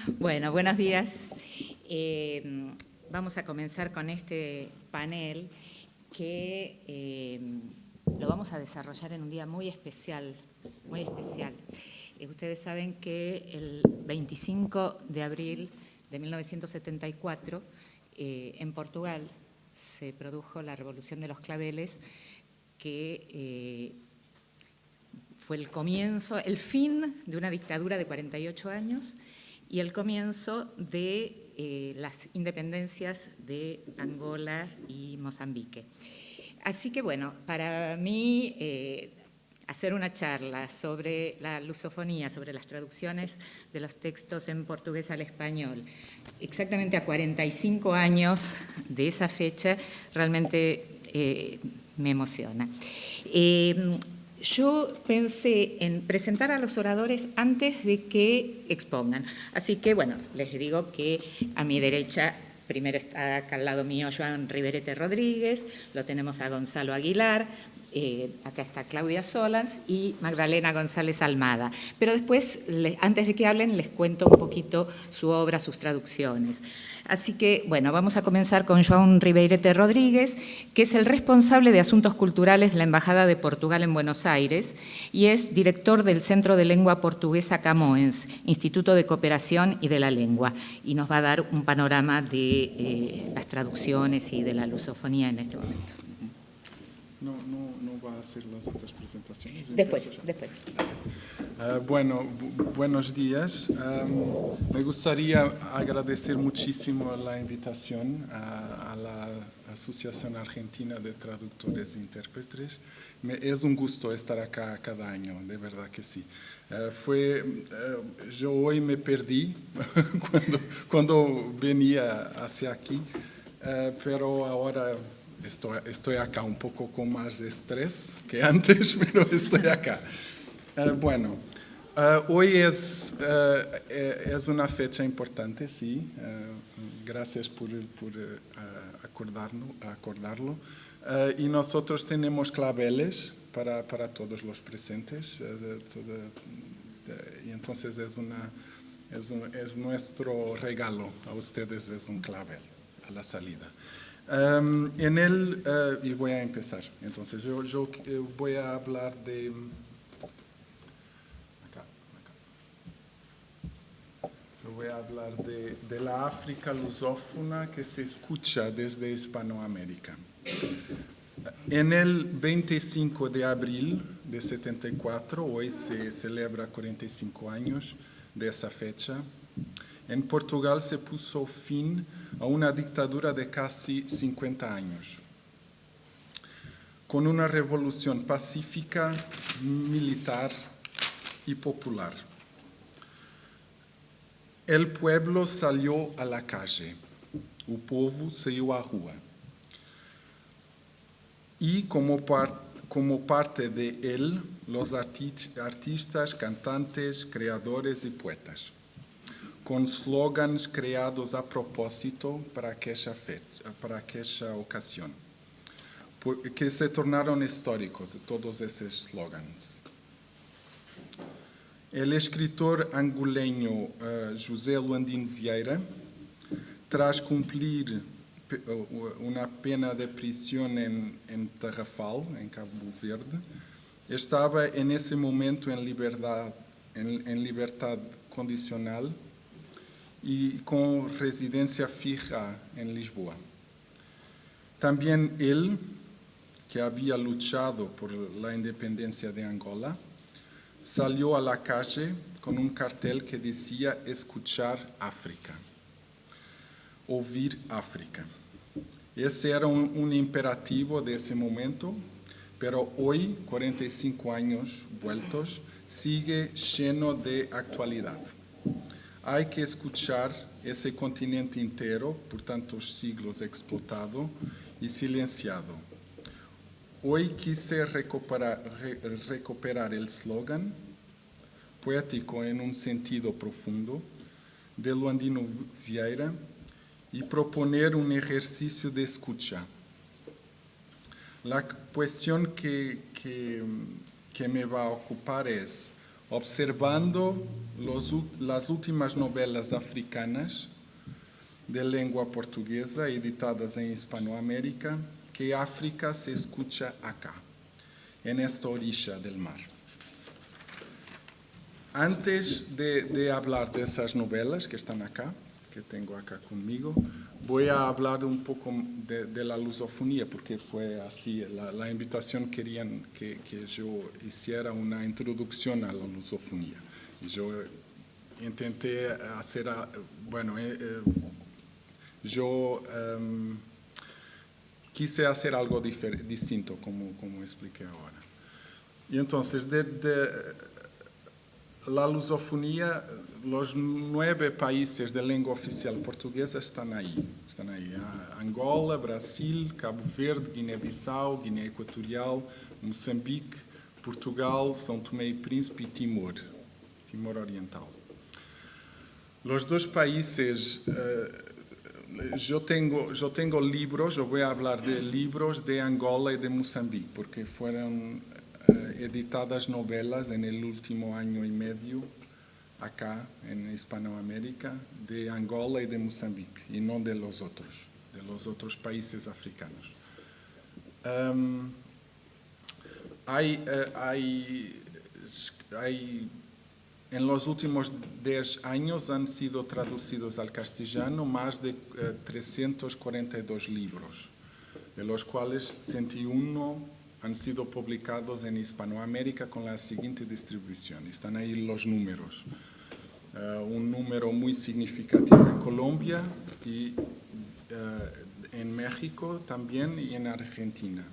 Bueno, buenos días. Vamos a comenzar con este panel que lo vamos a desarrollar en un día muy especial, muy especial. Ustedes saben que el 25 de abril de 1974 en Portugal se produjo la Revolución de los Claveles, que fue el comienzo, el fin de una dictadura de 48 años y el comienzo de las independencias de Angola y Mozambique. Así que, bueno, para mí hacer una charla sobre la lusofonía, sobre las traducciones de los textos en portugués al español, exactamente a 45 años de esa fecha, realmente me emociona. Yo pensé en presentar a los oradores antes de que expongan. Así que, bueno, les digo que a mi derecha primero está acá al lado mío Joan Riverete Rodríguez, lo tenemos a Gonzalo Aguilar, acá está Claudia Solans y Magdalena González Almada. Pero después, antes de que hablen, les cuento un poquito su obra, sus traducciones. Así que, bueno, vamos a comenzar con Joan Riverete Rodríguez, que es el responsable de Asuntos Culturales de la Embajada de Portugal en Buenos Aires y es director del Centro de Lengua Portuguesa Camões, Instituto de Cooperación y de la Lengua, y nos va a dar un panorama de las traducciones y de la lusofonía en este momento. No va a hacer las otras presentaciones. Después. Bueno, buenos días. Me gustaría agradecer muchísimo la invitación a la Asociación Argentina de Traductores e Intérpretes. Es un gusto estar acá cada año, de verdad que sí. Yo hoy me perdí cuando venía hacia aquí, pero ahora estoy acá un poco con más de estrés que antes, pero estoy acá. Hoy es una fecha importante, sí. Gracias por acordarlo. Y nosotros tenemos claveles para todos los presentes. Y entonces es nuestro regalo a ustedes, es un clavel a la salida. Y voy a empezar. Entonces, yo voy a hablar de... Yo voy a hablar de la África lusófona que se escucha desde Hispanoamérica. En el 25 de abril de 74, hoy se celebra 45 años de esa fecha, en Portugal se puso fin a una dictadura de casi 50 años, con una revolución pacífica, militar y popular. El pueblo salió a la calle, o povo saiu à rua. Y como parte de él, los artistas, cantantes, creadores y poetas, con slogans creados a propósito para aquella ocasión, que se tornaron históricos, todos esos slogans. El escritor angoleño José Luandino Vieira, tras cumplir una pena de prisión en Tarrafal, en Cabo Verde, estaba en ese momento en libertad condicional y con residencia fija en Lisboa. También él, que había luchado por la independencia de Angola, salió a la calle con un cartel que decía escuchar África, oír África. Ese era un imperativo de ese momento, pero hoy, 45 años vueltos, sigue lleno de actualidad. Hay que escuchar ese continente entero, por tantos siglos explotado y silenciado. Hoy quise recuperar el slogan, poético en un sentido profundo, de Luandino Vieira y proponer un ejercicio de escucha. La cuestión que me va a ocupar es observando las últimas novelas africanas de lengua portuguesa editadas en Hispanoamérica, que África se escucha acá, en esta orilla del mar. Antes de hablar de esas novelas que están acá, que tengo acá conmigo, voy a hablar un poco de la lusofonía, porque fue así, la invitación querían que yo hiciera una introducción a la lusofonía. Y yo intenté hacer, quise hacer algo distinto, como expliqué ahora. Y entonces, la lusofonía, los 9 países de lengua oficial portuguesa están ahí. Angola, Brasil, Cabo Verde, Guiné-Bissau, Guiné Equatorial, Moçambique, Portugal, São Tomé y Príncipe y Timor Oriental. Los 2 países, yo tengo libros, yo voy a hablar de libros de Angola y de Moçambique, porque fueron editadas novelas en el último año y medio acá en Hispanoamérica de Angola y de Moçambique, y no de los otros países africanos. En los últimos 10 años han sido traducidos al castellano más de 342 libros, de los cuales 101 han sido publicados en Hispanoamérica con la siguiente distribución. Están ahí los números. Un número muy significativo en Colombia y en México también y en Argentina.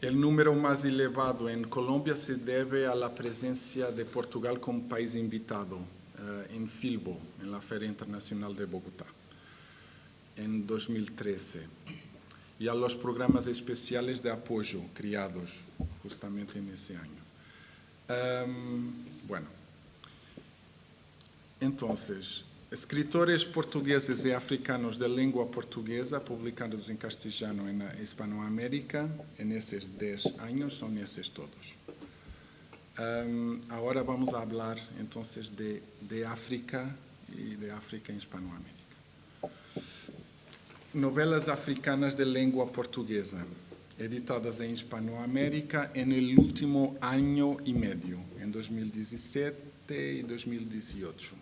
El número más elevado en Colombia se debe a la presencia de Portugal como país invitado en Filbo, en la Feria Internacional de Bogotá, en 2013. Y a los programas especiales de apoyo creados justamente en ese año. Entonces, escritores portugueses y africanos de lengua portuguesa publicados en castellano en Hispanoamérica en esos 10 años son esos todos. Ahora vamos a hablar entonces de África y de África en Hispanoamérica. Novelas africanas de lengua portuguesa, editadas en Hispanoamérica en el último año y medio, en 2017 y 2018.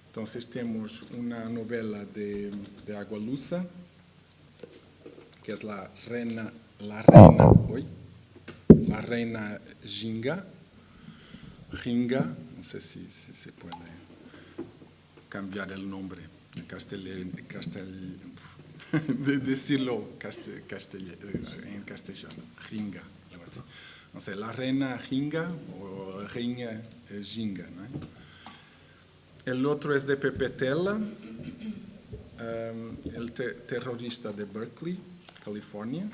Entonces tenemos una novela de Agualusa, que es la reina Ginga, no sé si se puede cambiar el nombre. Decirlo en castellano, Ginga, algo así. No sé, la reina Ginga o reina Ginga, ¿no? El otro es de Pepe Tela, el terrorista de Berkeley, California.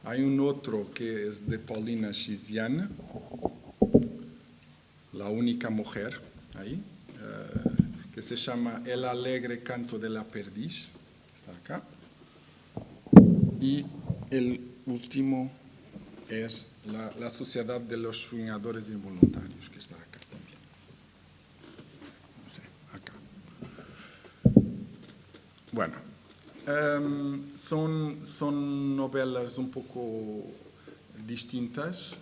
Hay un otro que es de Paulina Chiziana, La única mujer, ahí. Que se llama El alegre canto de la perdiz, está acá. Y el último es la Sociedad de los Soñadores Involuntarios, que está acá también. No sé, acá. Bueno, son novelas un poco distintas.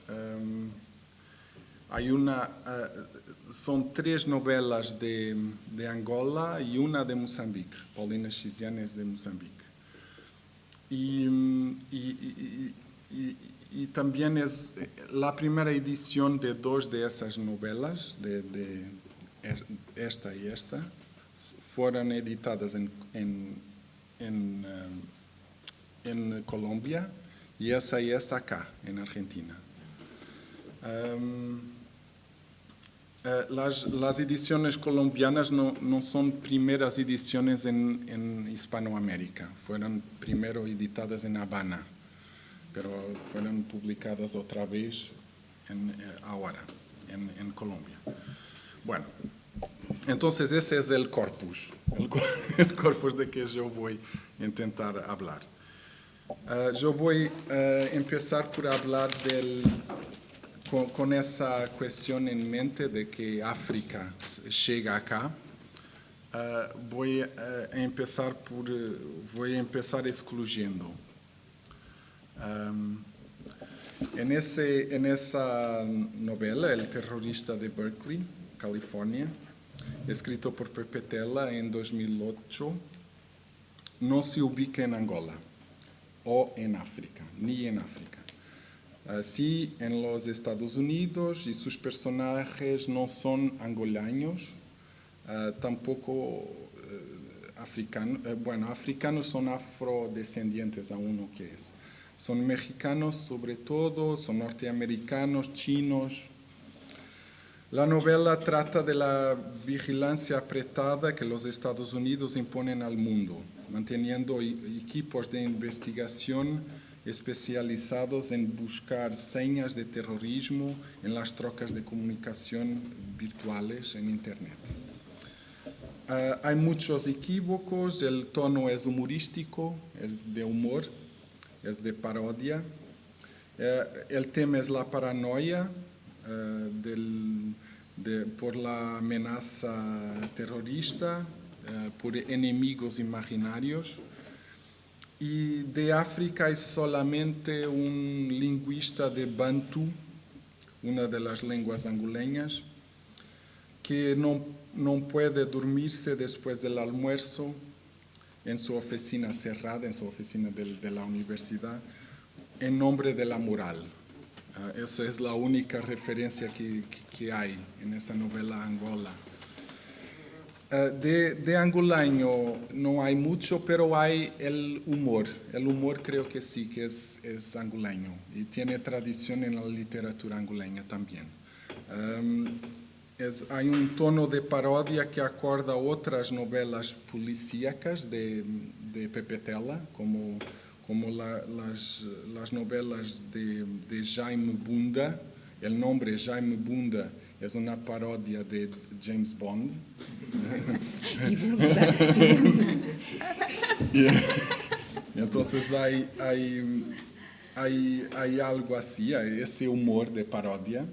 Son 3 novelas de Angola y una de Moçambique. Paulina Chiziana es de Moçambique. Y también es la primera edición de 2 de esas novelas, de esta y esta, fueron editadas en Colombia, y esa y esta acá, en Argentina. Las ediciones colombianas no son primeras ediciones en Hispanoamérica, fueron primero editadas en Habana, pero fueron publicadas otra vez ahora, en Colombia. Bueno, entonces ese es el corpus de que yo voy a intentar hablar. Yo voy a empezar por hablar con esa cuestión en mente de que África llega acá. Voy a empezar excluyendo. En esa novela, El terrorista de Berkeley, California, escrito por Pepe Tela en 2008, no se ubica en Angola o en África, ni en África. Sí, en los Estados Unidos, y sus personajes no son angolanos, tampoco africanos. Bueno, africanos son afrodescendientes, aún no que es. Son mexicanos sobre todo, son norteamericanos, chinos. La novela trata de la vigilancia apretada que los Estados Unidos imponen al mundo, manteniendo equipos de investigación especializados en buscar señas de terrorismo en las trocas de comunicación virtuales en Internet. Hay muchos equívocos, el tono es humorístico, es de humor, es de parodia. El tema es la paranoia por la amenaza terrorista, por enemigos imaginarios. Y de África es solamente un lingüista de Bantu, una de las lenguas angoleñas, que no puede dormirse después del almuerzo en su oficina cerrada, en su oficina de la universidad, en nombre de la moral. Esa es la única referencia que hay en esa novela Angola. De angolaño no hay mucho, pero hay el humor. El humor creo que sí, que es angolaño y tiene tradición en la literatura angoleña también. Hay un tono de parodia que acorda otras novelas policíacas de Pepe Tela, como las novelas de Jaime Bunda. El nombre Jaime Bunda es una parodia de James Bond. Y Bunda. Entonces hay algo así, hay ese humor de parodia.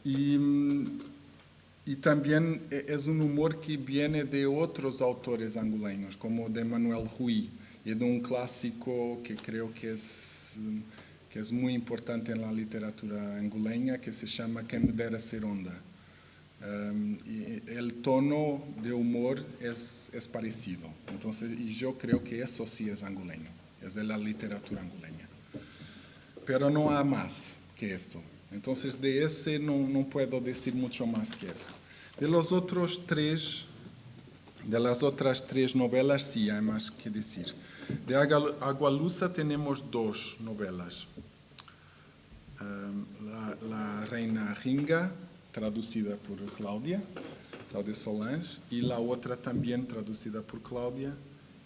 Y también es un humor que viene de otros autores angoleños, como de Manuel Rui, y de un clásico que creo que es muy importante en la literatura angoleña, que se llama Quem me dera ser onda. Y el tono de humor es parecido. Entonces, y yo creo que eso sí es angoleño, es de la literatura angoleña. Pero no hay más que esto. Entonces, de ese no puedo decir mucho más que eso. De las otras tres novelas, sí hay más que decir. De Agualusa tenemos dos novelas. La Reina Ringa, traducida por Cláudia Solange, y la otra también traducida por Cláudia,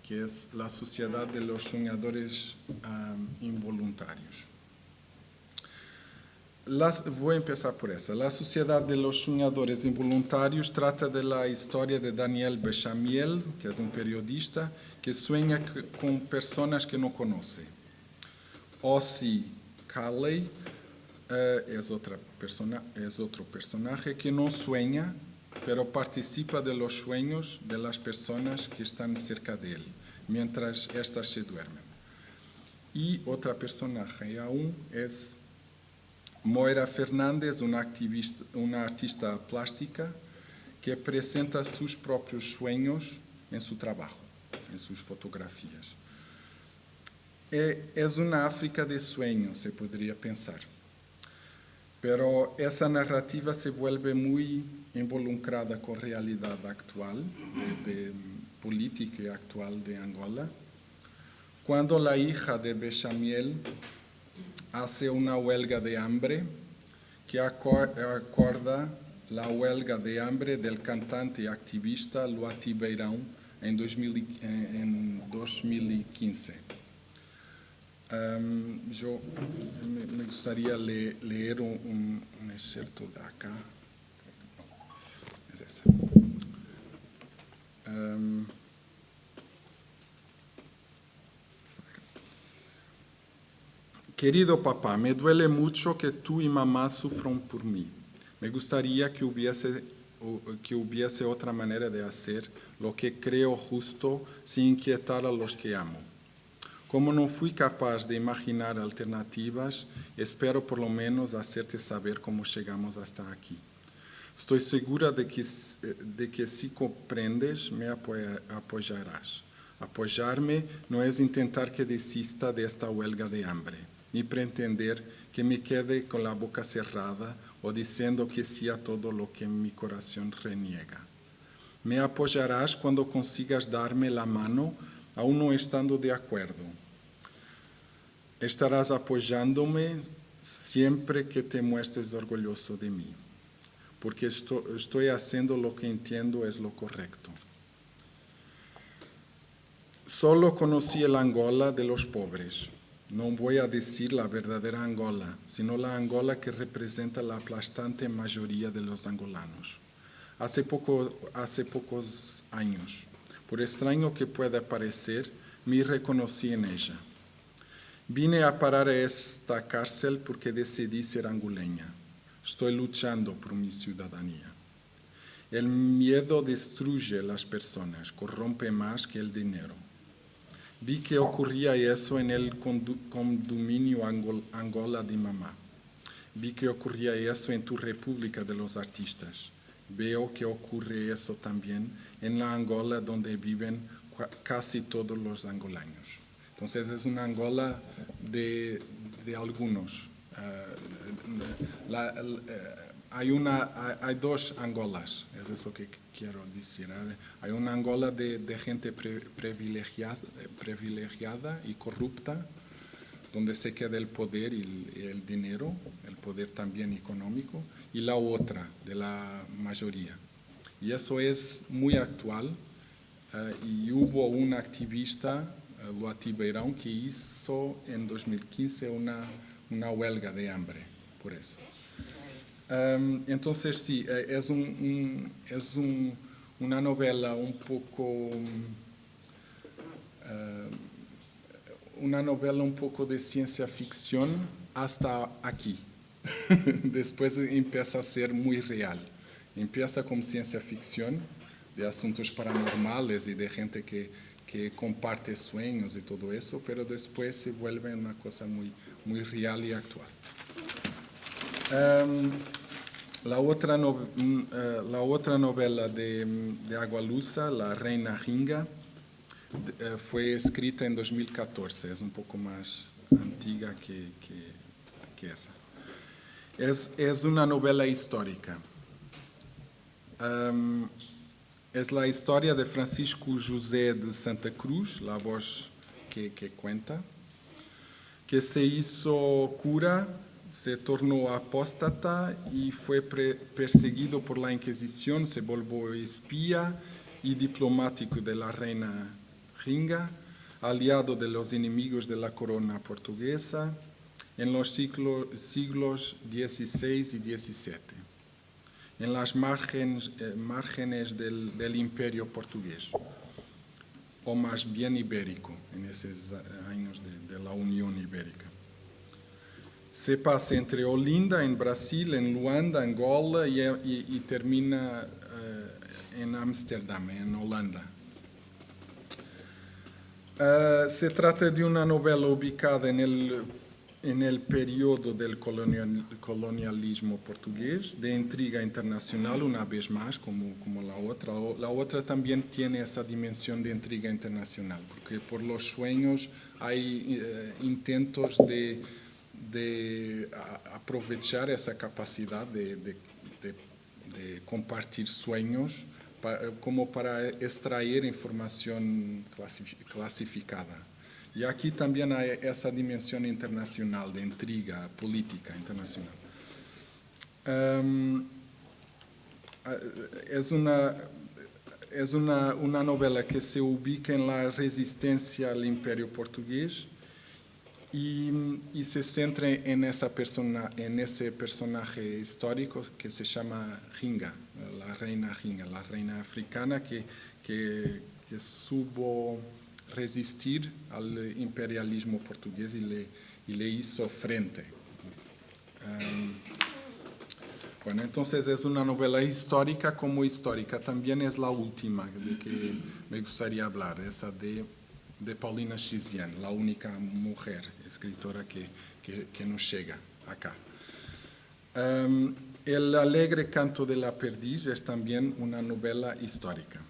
que es La Sociedad de los Soñadores Involuntarios. Voy a empezar por esa. La Sociedad de los Soñadores Involuntarios trata de la historia de Daniel Bechamel, que es un periodista, que sueña con personas que no conoce. Ossie Calley es otro personaje que no sueña, pero participa de los sueños de las personas que están cerca de él, mientras éstas se duermen. Y otra personaje aún es Moira Fernández, una artista plástica que presenta sus propios sueños en su trabajo, en sus fotografías. Es una África de sueños, se podría pensar. Pero esa narrativa se vuelve muy involucrada con realidad actual, de política actual de Angola, cuando la hija de Bechamel hace una huelga de hambre que acorda la huelga de hambre del cantante y activista Luati Beirão en 2015. Yo me gustaría leer un excerto de acá. Es esa. Querido papá, me duele mucho que tú y mamá sufran por mí. Me gustaría que hubiese otra manera de hacer lo que creo justo sin inquietar a los que amo. Como no fui capaz de imaginar alternativas, espero por lo menos hacerte saber cómo llegamos hasta aquí. Estoy segura de que si comprendes, me apoyarás. Apoyarme no es intentar que desista de esta huelga de hambre, ni pretender que me quede con la boca cerrada o diciendo que sí a todo lo que mi corazón reniega. Me apoyarás cuando consigas darme la mano, aún no estando de acuerdo. Estarás apoyándome siempre que te muestres orgulloso de mí, porque estoy haciendo lo que entiendo es lo correcto. Solo conocí el Angola de los pobres. No voy a decir la verdadera Angola, sino la Angola que representa la aplastante mayoría de los angolanos. Hace pocos años, por extraño que pueda parecer, me reconocí en ella. Vine a parar a esta cárcel porque decidí ser angoleña. Estoy luchando por mi ciudadanía. El miedo destruye las personas, corrompe más que el dinero. Vi que ocurría eso en el condominio Angola de mamá. Vi que ocurría eso en tu República de los Artistas. Veo que ocurre eso también en la Angola donde viven casi todos los angolanos. Entonces es una Angola de algunos. Hay dos Angolas, es eso que quiero decir. Hay una Angola de gente privilegiada y corrupta, donde se queda el poder y el dinero, el poder también económico, y la otra, de la mayoría. Y eso es muy actual, y hubo un activista, Luati Beirão, que hizo en 2015 una huelga de hambre por eso. Entonces sí, es una novela un poco de ciencia ficción hasta aquí. Después empieza a ser muy real. Empieza como ciencia ficción de asuntos paranormales y de gente que comparte sueños y todo eso, pero después se vuelve una cosa muy real y actual. La otra novela de Agualusa, La Reina Ringa, fue escrita en 2014, es un poco más antigua que esa. Es una novela histórica. Es la historia de Francisco José de Santa Cruz, la voz que cuenta, que se hizo cura, se tornó apóstata y fue perseguido por la Inquisición, se volvió espía y diplomático de la reina Ringa, aliado de los enemigos de la corona portuguesa en los siglos XVI y XVII, en las márgenes del Imperio portugués, o más bien ibérico, en esos años de la Unión Ibérica. Se pasa entre Olinda, en Brasil, en Luanda, Angola y termina en Ámsterdam, en Holanda. Se trata de una novela ubicada en el periodo del colonialismo portugués, de intriga internacional, una vez más, como la otra. La otra también tiene esa dimensión de intriga internacional, porque por los sueños hay intentos de aprovechar esa capacidad de compartir sueños como para extraer información clasificada. Y aquí también hay esa dimensión internacional de intriga política internacional. Es una novela que se ubica en la resistencia al Imperio portugués y se centra en ese personaje histórico que se llama Ringa, la reina Ringa, la reina africana que supo resistir al imperialismo portugués y y le hizo frente. Bueno, entonces es una novela histórica, como histórica también es la última de que me gustaría hablar, esa de Paulina Chiziane, la única mujer escritora que nos llega acá. El alegre canto de la perdiz es también una novela histórica.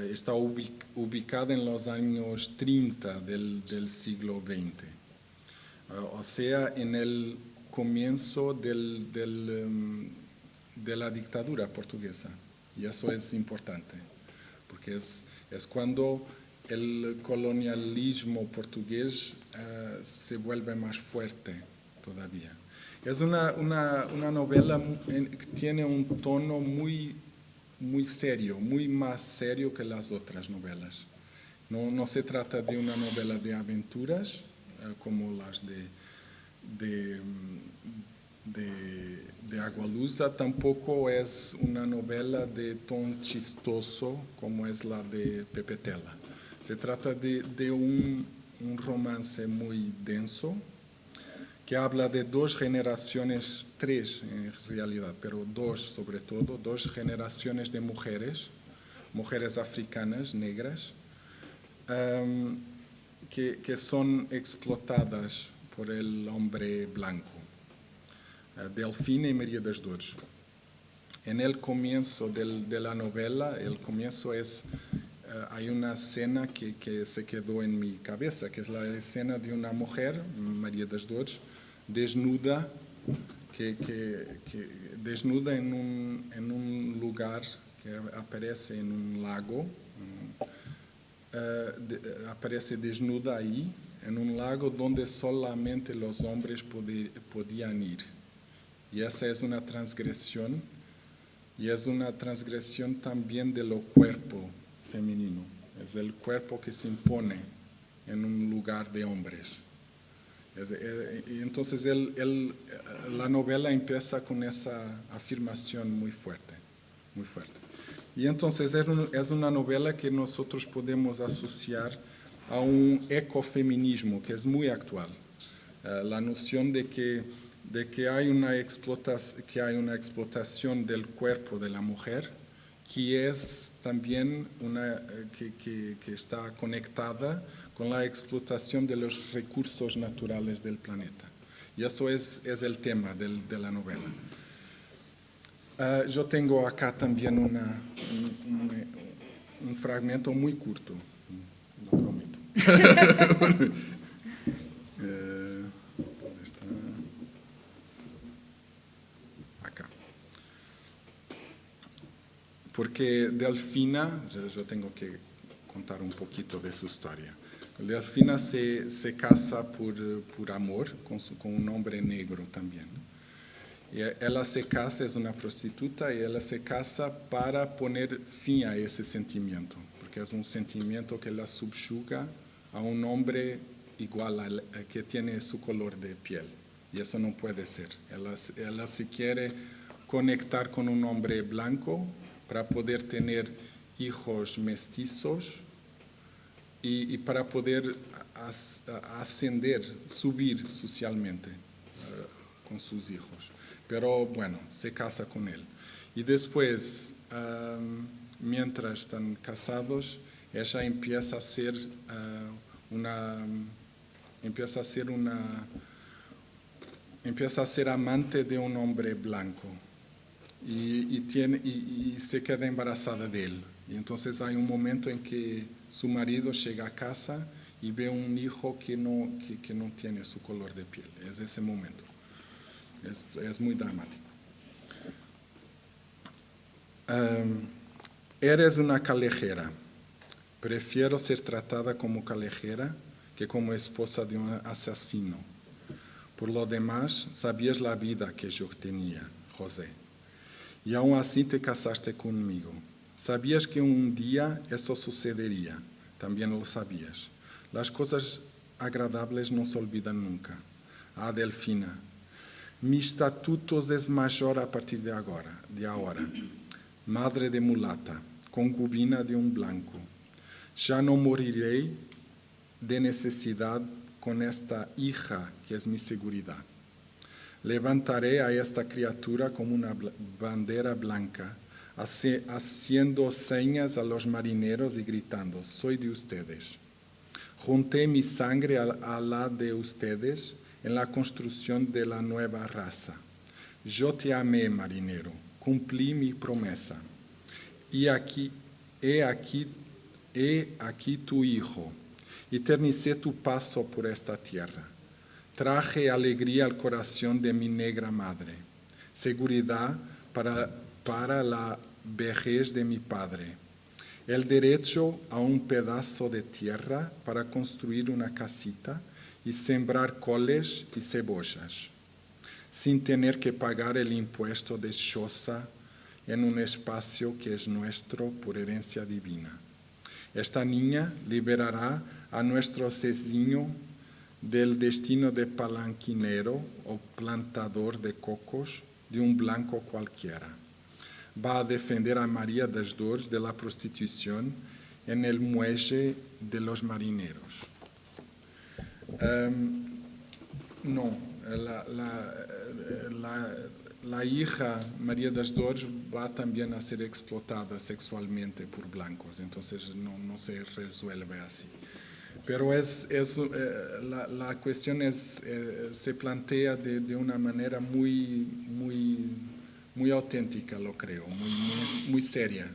Está ubicada en los años 30 del siglo XX, o sea, en el comienzo de la dictadura portuguesa. Y eso es importante, porque es cuando el colonialismo portugués se vuelve más fuerte todavía. Es una novela que tiene un tono muy serio, muy más serio que las otras novelas. No se trata de una novela de aventuras, como las de Agualusa, tampoco es una novela de tono chistoso como es la de Pepe Tela. Se trata de un romance muy denso que habla de dos generaciones, tres en realidad, pero dos sobre todo, dos generaciones de mujeres africanas, negras, que son explotadas por el hombre blanco, Delfina y María das Dores. En el comienzo de la novela, hay una escena que se quedó en mi cabeza, que es la escena de una mujer, María das Dores, desnuda, desnuda en un lugar que aparece en un lago, aparece desnuda ahí, en un lago donde solamente los hombres podían ir. Y esa es una transgresión, y es una transgresión también de lo cuerpo femenino. Es el cuerpo que se impone en un lugar de hombres. Y entonces la novela empieza con esa afirmación muy fuerte, muy fuerte. Y entonces es una novela que nosotros podemos asociar a un ecofeminismo que es muy actual. La noción de que hay una explotación del cuerpo de la mujer, que es también que está conectada con la explotación de los recursos naturales del planeta. Y eso es el tema de la novela. Yo tengo acá también un fragmento muy corto, lo prometo. ¿Dónde está? Acá. Porque Delfina, yo tengo que contar un poquito de su historia. Delfina se casa por amor con un hombre negro también. Y ella se casa, es una prostituta, y ella se casa para poner fin a ese sentimiento, porque es un sentimiento que la subyuga a un hombre igual que tiene su color de piel. Y eso no puede ser. Ella se quiere conectar con un hombre blanco para poder tener hijos mestizos y para poder ascender, subir socialmente con sus hijos. Pero bueno, se casa con él. Y después, mientras están casados, ella empieza a ser amante de un hombre blanco y se queda embarazada de él. Y entonces hay un momento en que su marido llega a casa y ve un hijo que no tiene su color de piel. Es ese momento. Es muy dramático. Eres una callejera. Prefiero ser tratada como callejera que como esposa de un asesino. Por lo demás, sabías la vida que yo tenía, José. Y aún así te casaste conmigo. Sabías que un día eso sucedería. También lo sabías. Las cosas agradables no se olvidan nunca. Ah, Delfina. Mi estatuto es mayor a partir de ahora. Madre de mulata, concubina de un blanco. Ya no moriré de necesidad con esta hija que es mi seguridad. Levantaré a esta criatura como una bandera blanca, haciendo señas a los marineros y gritando, soy de ustedes. Junté mi sangre a la de ustedes en la construcción de la nueva raza. Yo te amé, marinero, cumplí mi promesa. Y he aquí tu hijo, eternicé tu paso por esta tierra. Traje alegría al corazón de mi negra madre, seguridad para la vejez de mi padre, el derecho a un pedazo de tierra para construir una casita y sembrar coles y cebollas, sin tener que pagar el impuesto de choza en un espacio que es nuestro por herencia divina. Esta niña liberará a nuestro Cezinho del destino de palanquinero o plantador de cocos de un blanco cualquiera. Va a defender a María das Dores de la prostitución en el muelle de los marineros. La hija María das Dores va también a ser explotada sexualmente por blancos, entonces no se resuelve así. Pero la cuestión se plantea de una manera muy auténtica, lo creo, muy seria.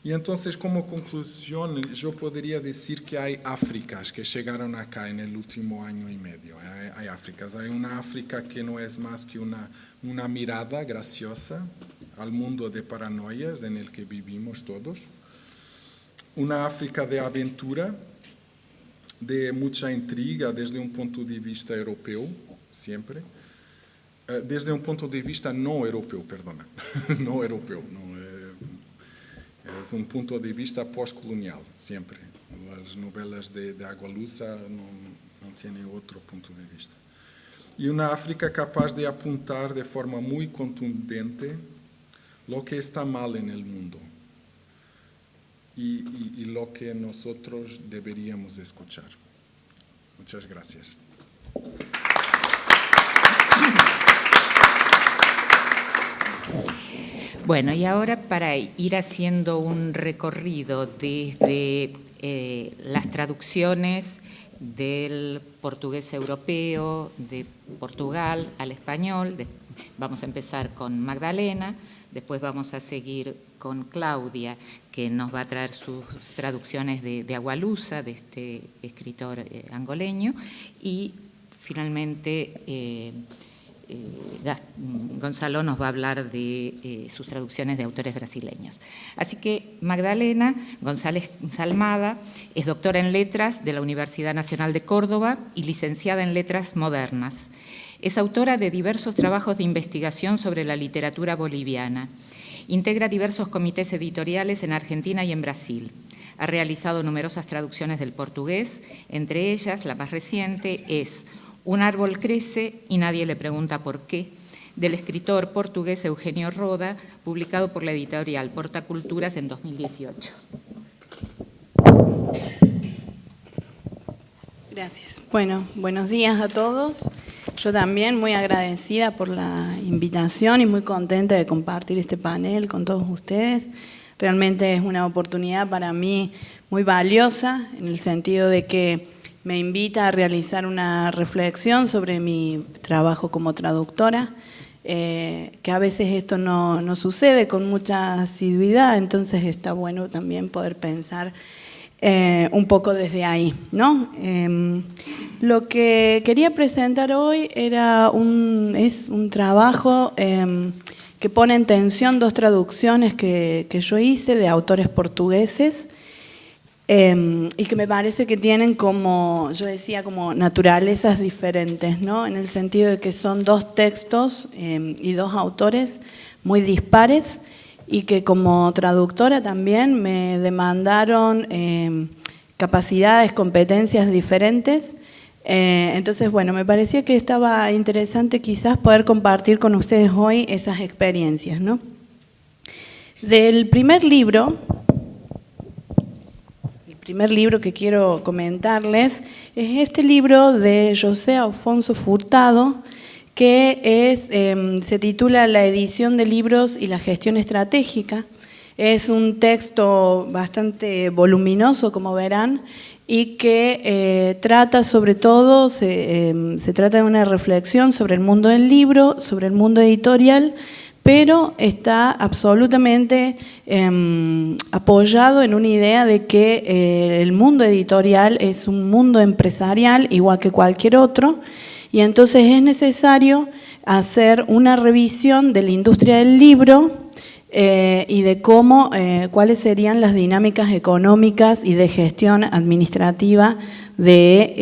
Y entonces, como conclusión, yo podría decir que hay Áfricas que llegaron acá en el último año y medio. Hay Áfricas. Hay una África que no es más que una mirada graciosa al mundo de paranoias en el que vivimos todos. Una África de aventura, de mucha intriga desde un punto de vista europeo, siempre. Desde un punto de vista no europeo, perdona. No europeo, no. Es un punto de vista postcolonial, siempre. Las novelas de Agualusa no tienen otro punto de vista. Y una África capaz de apuntar de forma muy contundente lo que está mal en el mundo y lo que nosotros deberíamos escuchar. Muchas gracias. Bueno, y ahora para ir haciendo un recorrido desde las traducciones del portugués europeo, de Portugal al español, vamos a empezar con Magdalena, después vamos a seguir con Claudia, que nos va a traer sus traducciones de Agualusa, de este escritor angoleño, y finalmente Gonzalo nos va a hablar de sus traducciones de autores brasileños. Así que Magdalena González Salmada es doctora en Letras de la Universidad Nacional de Córdoba y licenciada en Letras Modernas. Es autora de diversos trabajos de investigación sobre la literatura boliviana. Integra diversos comités editoriales en Argentina y en Brasil. Ha realizado numerosas traducciones del portugués, entre ellas la más reciente es Un árbol crece y nadie le pregunta por qué, del escritor portugués Eugenio Roda, publicado por la editorial Portaculturas en 2018. Gracias. Bueno, buenos días a todos. Yo también muy agradecida por la invitación y muy contenta de compartir este panel con todos ustedes. Realmente es una oportunidad para mí muy valiosa en el sentido de que me invita a realizar una reflexión sobre mi trabajo como traductora, que a veces esto no sucede con mucha asiduidad, entonces está bueno también poder pensar un poco desde ahí, ¿no? Lo que quería presentar hoy es un trabajo que pone en tensión dos traducciones que yo hice de autores portugueses, y que me parece que tienen como, yo decía, como naturalezas diferentes, ¿no? En el sentido de que son dos textos y dos autores muy dispares y que como traductora también me demandaron capacidades, competencias diferentes. Entonces, bueno, me parecía que estaba interesante quizás poder compartir con ustedes hoy esas experiencias, primer libro que quiero comentarles es este libro de José Alfonso Furtado, que se titula La edición de libros y la gestión estratégica. Es un texto bastante voluminoso, como verán, y que trata sobre todo, se trata de una reflexión sobre el mundo del libro, sobre el mundo editorial, pero está absolutamente apoyado en una idea de que el mundo editorial es un mundo empresarial igual que cualquier otro, y entonces es necesario hacer una revisión de la industria del libro y de cómo, cuáles serían las dinámicas económicas y de gestión administrativa de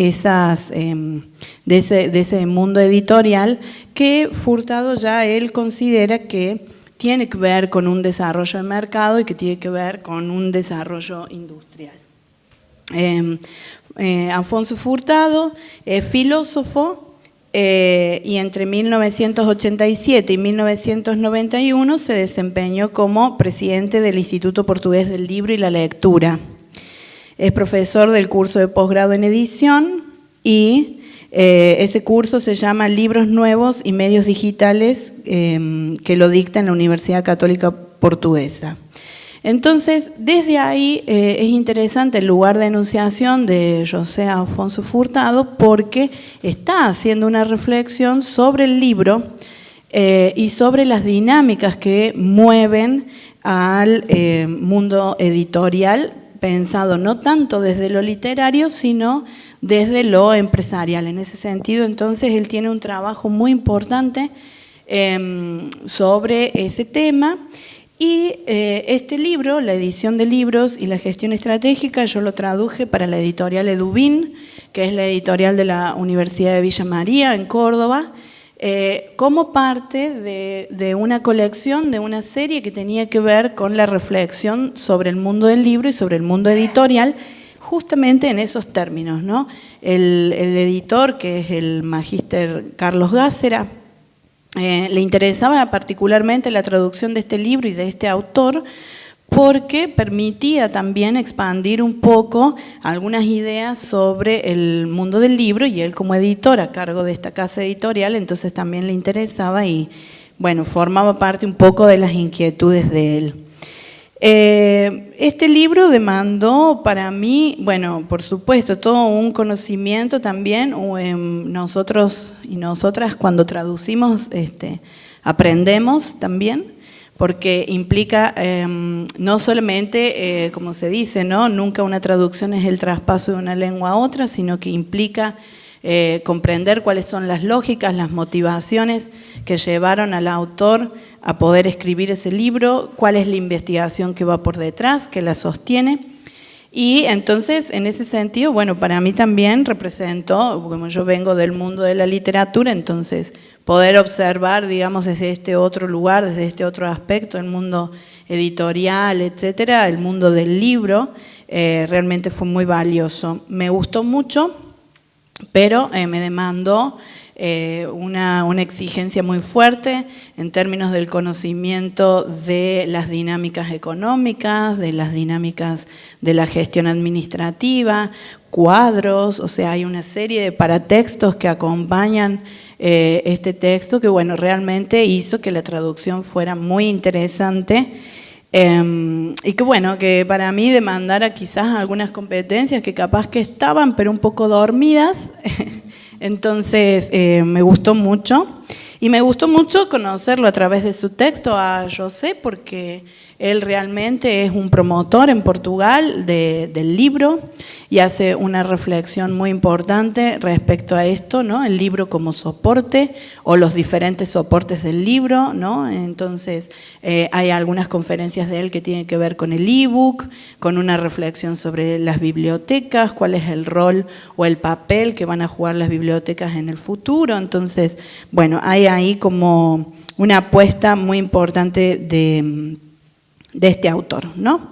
ese mundo editorial, que Furtado ya él considera que tiene que ver con un desarrollo de mercado y que tiene que ver con un desarrollo industrial. Alfonso Furtado es filósofo y entre 1987 y 1991 se desempeñó como presidente del Instituto Portugués del Libro y la Lectura. Es profesor del curso de posgrado en edición y ese curso se llama Libros Nuevos y Medios Digitales, que lo dicta en la Universidad Católica Portuguesa. Entonces, desde ahí es interesante el lugar de enunciación de José Alfonso Furtado, porque está haciendo una reflexión sobre el libro y sobre las dinámicas que mueven al mundo editorial, pensado no tanto desde lo literario, sino desde lo empresarial. En ese sentido, entonces, él tiene un trabajo muy importante sobre ese tema. Y este libro, la edición de libros y la gestión estratégica, yo lo traduje para la editorial Edubín, que es la editorial de la Universidad de Villa María, en Córdoba, como parte de una colección, de una serie que tenía que ver con la reflexión sobre el mundo del libro y sobre el mundo editorial, justamente en esos términos, ¿no? El editor, que es el magíster Carlos Gácera, le interesaba particularmente la traducción de este libro y de este autor, porque permitía también expandir un poco algunas ideas sobre el mundo del libro, y él como editor a cargo de esta casa editorial, entonces también le interesaba y bueno, formaba parte un poco de las inquietudes de él. Este libro demandó para mí, bueno, por supuesto, todo un conocimiento también. Nosotros y nosotras cuando traducimos aprendemos también, porque implica no solamente, como se dice, ¿no? Nunca una traducción es el traspaso de una lengua a otra, sino que implica comprender cuáles son las lógicas, las motivaciones que llevaron al autor a poder escribir ese libro, cuál es la investigación que va por detrás, que la sostiene. Y entonces, en ese sentido, bueno, para mí también representó, como yo vengo del mundo de la literatura, entonces poder observar, digamos, desde este otro lugar, desde este otro aspecto, el mundo editorial, etcétera, el mundo del libro, realmente fue muy valioso. Me gustó mucho, pero me demandó una exigencia muy fuerte en términos del conocimiento de las dinámicas económicas, de las dinámicas de la gestión administrativa, cuadros, o sea, hay una serie de paratextos que acompañan este texto que, bueno, realmente hizo que la traducción fuera muy interesante. Y que bueno, que para mí demandara quizás algunas competencias que capaz que estaban, pero un poco dormidas. Entonces me gustó mucho. Y me gustó mucho conocerlo a través de su texto a José, porque él realmente es un promotor en Portugal del libro y hace una reflexión muy importante respecto a esto, ¿no? El libro como soporte o los diferentes soportes del libro, ¿no? Entonces hay algunas conferencias de él que tienen que ver con el ebook, con una reflexión sobre las bibliotecas, cuál es el rol o el papel que van a jugar las bibliotecas en el futuro. Entonces, bueno, hay ahí como una apuesta muy importante de este autor, ¿no?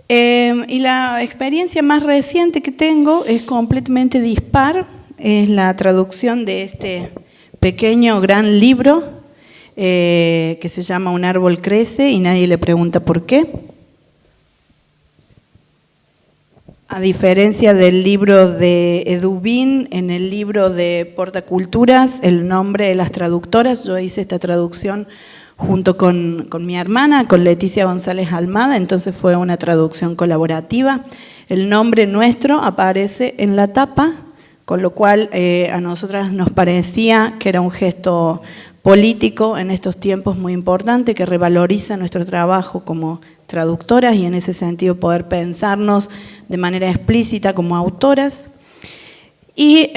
Y la experiencia más reciente que tengo es completamente dispar, es la traducción de este pequeño gran libro que se llama Un árbol crece y nadie le pregunta por qué. A diferencia del libro de Edubín, en el libro de Portaculturas, el nombre de las traductoras, yo hice esta traducción junto con mi hermana, con Leticia González Almada, entonces fue una traducción colaborativa. El nombre nuestro aparece en la tapa, con lo cual a nosotras nos parecía que era un gesto político en estos tiempos muy importante, que revaloriza nuestro trabajo como traductoras y en ese sentido poder pensarnos de manera explícita como autoras. Y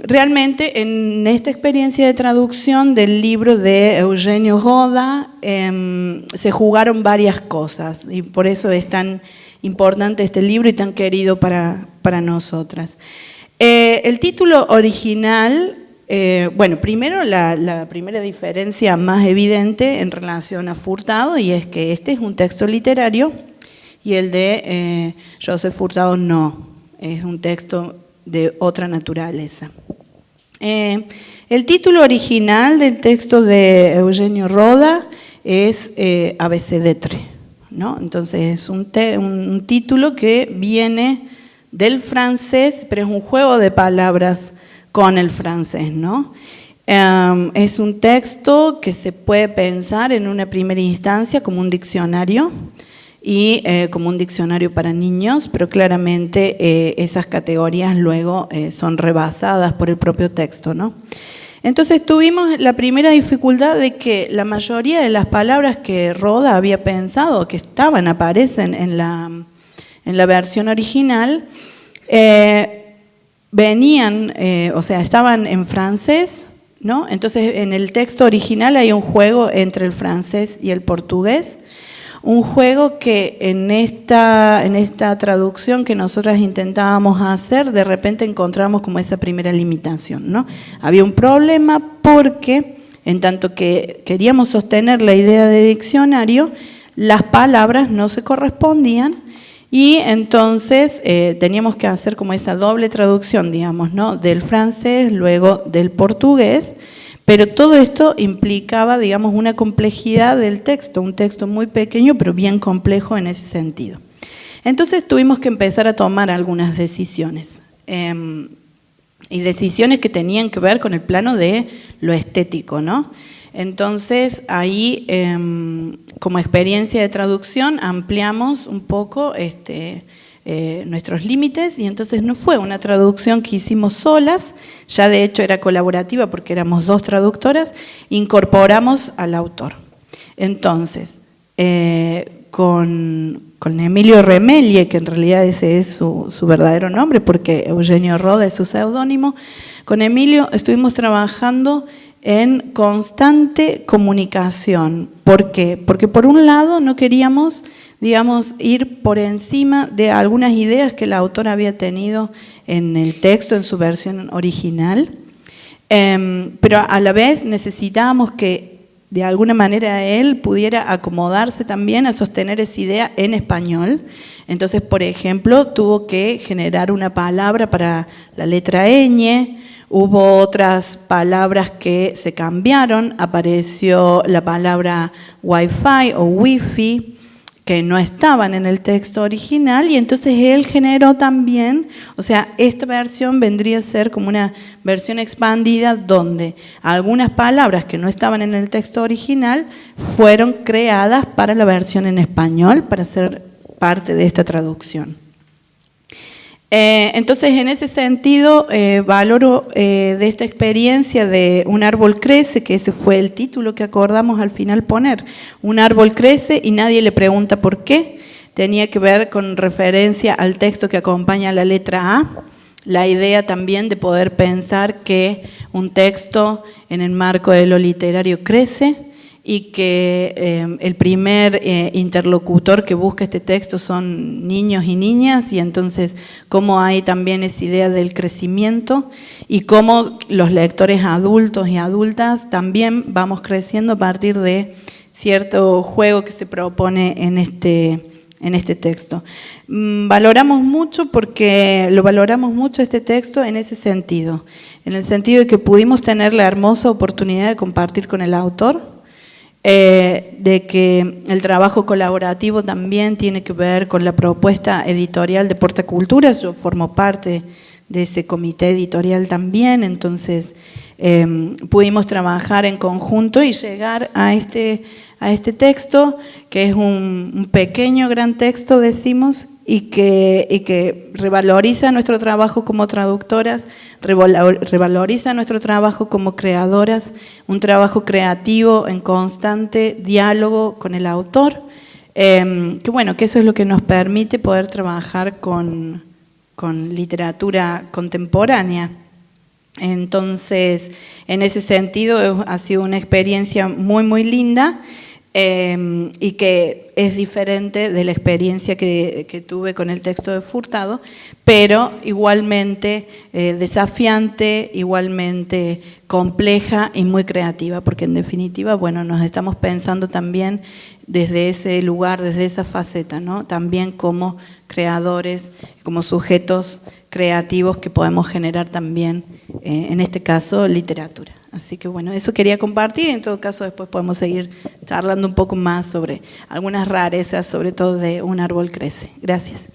realmente en esta experiencia de traducción del libro de Eugenio Roda se jugaron varias cosas y por eso es tan importante este libro y tan querido para nosotras. El título original, bueno, primero la primera diferencia más evidente en relación a Furtado y es que este es un texto literario y el de Joseph Furtado no, es un texto de otra naturaleza. El título original del texto de Eugenio Roda es Abecedetre, ¿no? Entonces es un título que viene del francés, pero es un juego de palabras con el francés, ¿no? Es un texto que se puede pensar en una primera instancia como un diccionario y como un diccionario para niños, pero claramente esas categorías luego son rebasadas por el propio texto, ¿no? Entonces tuvimos la primera dificultad de que la mayoría de las palabras que Roda había pensado, que aparecen en la versión original, venían, o sea, estaban en francés, ¿no? Entonces en el texto original hay un juego entre el francés y el portugués, un juego que en esta traducción que nosotras intentábamos hacer, de repente encontramos como esa primera limitación, ¿no? Había un problema porque, en tanto que queríamos sostener la idea de diccionario, las palabras no se correspondían y entonces teníamos que hacer como esa doble traducción, digamos, ¿no? Del francés, luego del portugués. Pero todo esto implicaba, digamos, una complejidad del texto, un texto muy pequeño pero bien complejo en ese sentido. Entonces tuvimos que empezar a tomar algunas decisiones, y decisiones que tenían que ver con el plano de lo estético, ¿no? Entonces ahí, como experiencia de traducción, ampliamos un poco nuestros límites y entonces no fue una traducción que hicimos solas, ya de hecho era colaborativa porque éramos dos traductoras, incorporamos al autor. Entonces, con Emilio Remelie, que en realidad ese es su verdadero nombre porque Eugenio Roda es su seudónimo, con Emilio estuvimos trabajando en constante comunicación. ¿Por qué? Porque por un lado no queríamos, digamos, ir por encima de algunas ideas que el autor había tenido en el texto, en su versión original, pero a la vez necesitábamos que de alguna manera él pudiera acomodarse también a sostener esa idea en español. Entonces, por ejemplo, tuvo que generar una palabra para la letra ñ, hubo otras palabras que se cambiaron, apareció la palabra Wi-Fi o Wi-Fi, que no estaban en el texto original y entonces él generó también, o sea, esta versión vendría a ser como una versión expandida donde algunas palabras que no estaban en el texto original fueron creadas para la versión en español, para ser parte de esta traducción. Entonces, en ese sentido, valoro de esta experiencia de Un árbol crece, que ese fue el título que acordamos al final poner. Un árbol crece y nadie le pregunta por qué. Tenía que ver con referencia al texto que acompaña la letra A, la idea también de poder pensar que un texto en el marco de lo literario crece, y que el primer interlocutor que busca este texto son niños y niñas, y entonces cómo hay también esa idea del crecimiento y cómo los lectores adultos y adultas también vamos creciendo a partir de cierto juego que se propone en este texto. Valoramos mucho este texto en ese sentido, en el sentido de que pudimos tener la hermosa oportunidad de compartir con el autor, de que el trabajo colaborativo también tiene que ver con la propuesta editorial de Portaculturas. Yo formo parte de ese comité editorial también, entonces pudimos trabajar en conjunto y llegar a este texto, que es un pequeño gran texto, decimos, y que revaloriza nuestro trabajo como traductoras, revaloriza nuestro trabajo como creadoras, un trabajo creativo en constante diálogo con el autor, que bueno, que eso es lo que nos permite poder trabajar con literatura contemporánea. Entonces, en ese sentido, ha sido una experiencia muy, muy linda, y que es diferente de la experiencia que tuve con el texto de Furtado, pero igualmente desafiante, igualmente compleja y muy creativa, porque en definitiva, bueno, nos estamos pensando también desde ese lugar, desde esa faceta, ¿no? También como creadores, como sujetos creativos que podemos generar también, en este caso, literatura. Así que bueno, eso quería compartir, en todo caso después podemos seguir charlando un poco más sobre algunas rarezas, sobre todo de Un árbol crece. Gracias.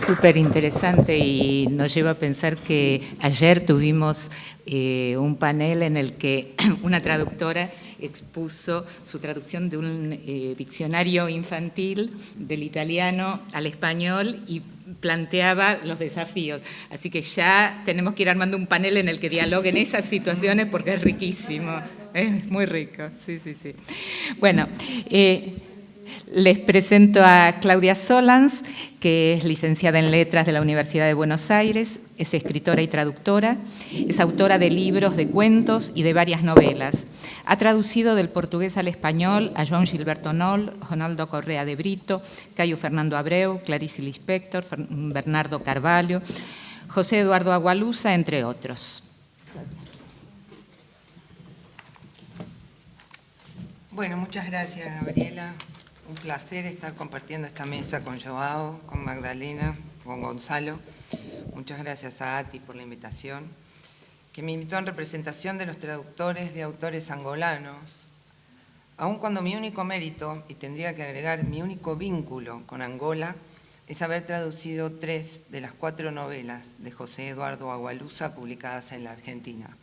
Súper interesante, y nos lleva a pensar que ayer tuvimos un panel en el que una traductora expuso su traducción de un diccionario infantil del italiano al español y planteaba los desafíos. Así que ya tenemos que ir armando un panel en el que dialoguen esas situaciones, porque es riquísimo, es muy rico. Sí, sí, sí. Bueno, les presento a Claudia Solans, que es licenciada en Letras de la Universidad de Buenos Aires, es escritora y traductora, es autora de libros, de cuentos y de varias novelas. Ha traducido del portugués al español a João Gilberto Noll, Ronaldo Correa de Brito, Caio Fernando Abreu, Clarice Lispector, Bernardo Carvalho, José Eduardo Agualusa, entre otros. Bueno, muchas gracias, Gabriela. Un placer estar compartiendo esta mesa con Joao, con Magdalena, con Gonzalo. Muchas gracias a Ati por la invitación, que me invitó en representación de los traductores de autores angolanos, aun cuando mi único mérito, y tendría que agregar mi único vínculo con Angola, es haber traducido 3 de las 4 novelas de José Eduardo Agualusa publicadas en la Argentina.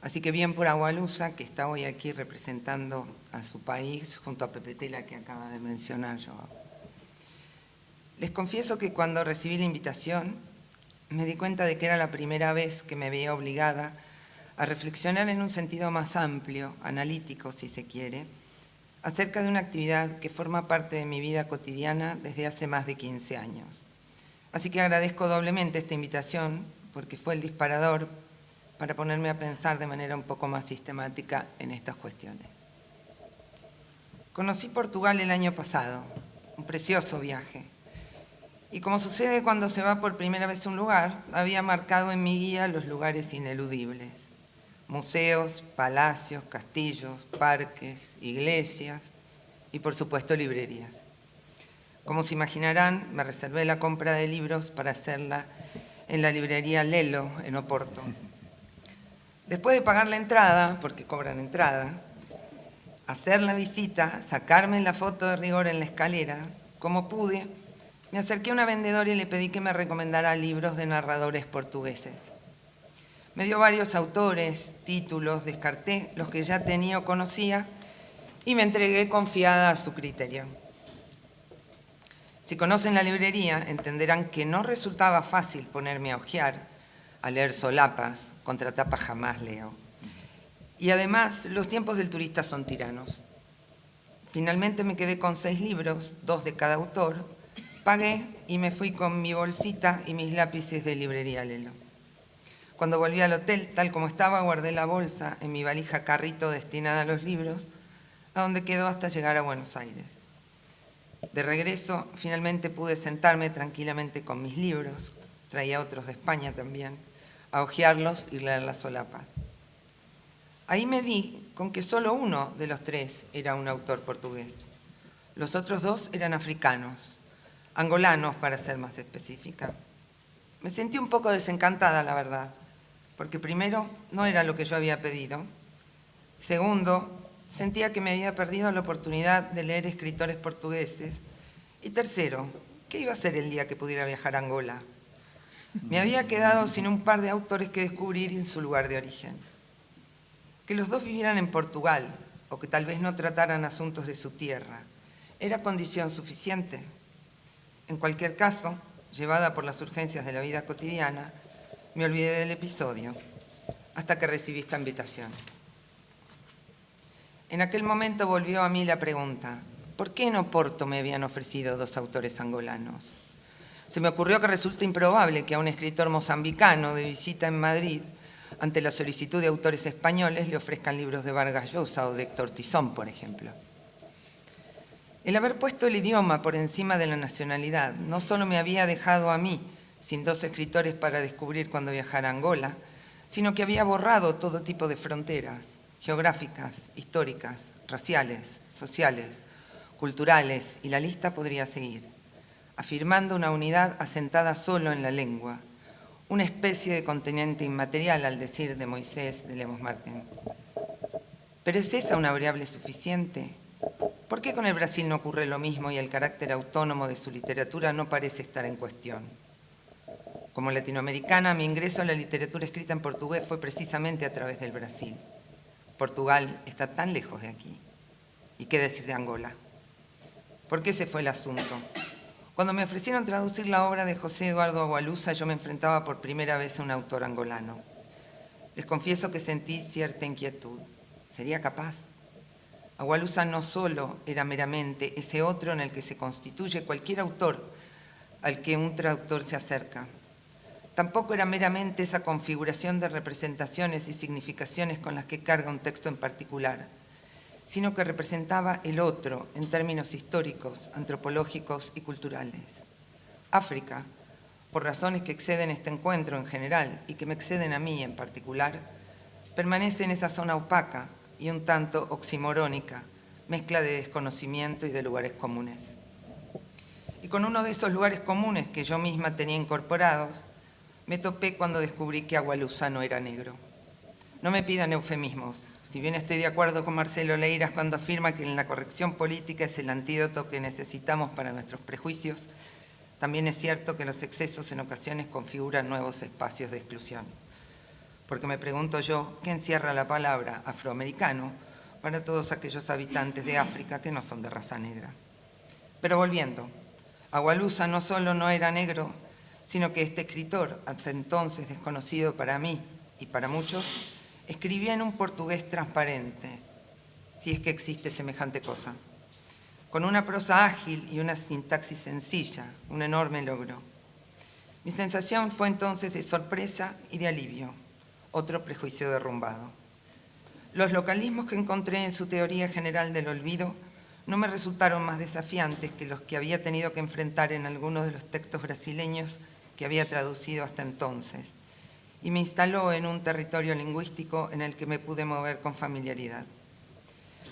Así que bien por Agualusa, que está hoy aquí representando a su país junto a Pepetela, que acaba de mencionar Joao. Les confieso que cuando recibí la invitación me di cuenta de que era la primera vez que me veía obligada a reflexionar en un sentido más amplio, analítico si se quiere, acerca de una actividad que forma parte de mi vida cotidiana desde hace más de 15 años. Así que agradezco doblemente esta invitación, porque fue el disparador para ponerme a pensar de manera un poco más sistemática en estas cuestiones. Conocí Portugal el año pasado, un precioso viaje. Y como sucede cuando se va por primera vez a un lugar, había marcado en mi guía los lugares ineludibles. Museos, palacios, castillos, parques, iglesias y por supuesto librerías. Como se imaginarán, me reservé la compra de libros para hacerla en la librería Lelo, en Oporto. Después de pagar la entrada, porque cobran entrada, hacer la visita, sacarme la foto de rigor en la escalera, como pude, me acerqué a una vendedora y le pedí que me recomendara libros de narradores portugueses. Me dio varios autores, títulos, descarté los que ya tenía o conocía y me entregué confiada a su criterio. Si conocen la librería, entenderán que no resultaba fácil ponerme a hojear, a leer solapas, contratapas jamás leo. Y además, los tiempos del turista son tiranos. Finalmente me quedé con 6 libros, 2 de cada autor, pagué y me fui con mi bolsita y mis lápices de librería Lelo. Cuando volví al hotel, tal como estaba, guardé la bolsa en mi valija carrito destinada a los libros, a donde quedó hasta llegar a Buenos Aires. De regreso, finalmente pude sentarme tranquilamente con mis libros, traía otros de España también, a hojearlos y leer las solapas. Ahí me di con que solo uno de los 3 era un autor portugués. Los otros 2 eran africanos, angolanos para ser más específica. Me sentí un poco desencantada, la verdad, porque primero no era lo que yo había pedido Segundo, sentía que me había perdido la oportunidad de leer escritores portugueses. Y tercero, ¿qué iba a hacer el día que pudiera viajar a Angola? Me había quedado sin un par de autores que descubrir en su lugar de origen. Que los dos vivieran en Portugal, o que tal vez no trataran asuntos de su tierra, ¿era condición suficiente? En cualquier caso, llevada por las urgencias de la vida cotidiana, me olvidé del episodio, hasta que recibí esta invitación. En aquel momento volvió a mí la pregunta, ¿por qué en Oporto me habían ofrecido 2 autores angolanos? Se me ocurrió que resulta improbable que a un escritor mozambicano de visita en Madrid, ante la solicitud de autores españoles, le ofrezcan libros de Vargas Llosa o de Héctor Tizón, por ejemplo. El haber puesto el idioma por encima de la nacionalidad no solo me había dejado a mí sin 2 escritores para descubrir cuando viajara a Angola, sino que había borrado todo tipo de fronteras geográficas, históricas, raciales, sociales, culturales, y la lista podría seguir, afirmando una unidad asentada solo en la lengua, una especie de continente inmaterial, al decir de Moisés de Lemos Martin. ¿Pero es esa una variable suficiente? ¿Por qué con el Brasil no ocurre lo mismo y el carácter autónomo de su literatura no parece estar en cuestión? Como latinoamericana, mi ingreso a la literatura escrita en portugués fue precisamente a través del Brasil. Portugal está tan lejos de aquí. ¿Y qué decir de Angola? ¿Por qué ese fue el asunto? Cuando me ofrecieron traducir la obra de José Eduardo Agualusa, yo me enfrentaba por primera vez a un autor angolano. Les confieso que sentí cierta inquietud. ¿Sería capaz? Agualusa no solo era meramente ese otro en el que se constituye cualquier autor al que un traductor se acerca. Tampoco era meramente esa configuración de representaciones y significaciones con las que carga un texto en particular, sino que representaba el otro en términos históricos, antropológicos y culturales. África, por razones que exceden este encuentro en general y que me exceden a mí en particular, permanece en esa zona opaca y un tanto oximorónica, mezcla de desconocimiento y de lugares comunes. Y con uno de esos lugares comunes que yo misma tenía incorporados, me topé cuando descubrí que Agualusa no era negro. No me pidan eufemismos. Si bien estoy de acuerdo con Marcelo Leiras cuando afirma que la corrección política es el antídoto que necesitamos para nuestros prejuicios, también es cierto que los excesos en ocasiones configuran nuevos espacios de exclusión. Porque me pregunto yo, ¿qué encierra la palabra afroamericano para todos aquellos habitantes de África que no son de raza negra? Pero volviendo, Agualusa no solo no era negro, sino que este escritor, hasta entonces desconocido para mí y para muchos, escribía en un portugués transparente, si es que existe semejante cosa, con una prosa ágil y una sintaxis sencilla, un enorme logro. Mi sensación fue entonces de sorpresa y de alivio, otro prejuicio derrumbado. Los localismos que encontré en su teoría general del olvido no me resultaron más desafiantes que los que había tenido que enfrentar en algunos de los textos brasileños que había traducido hasta entonces, y me instaló en un territorio lingüístico en el que me pude mover con familiaridad.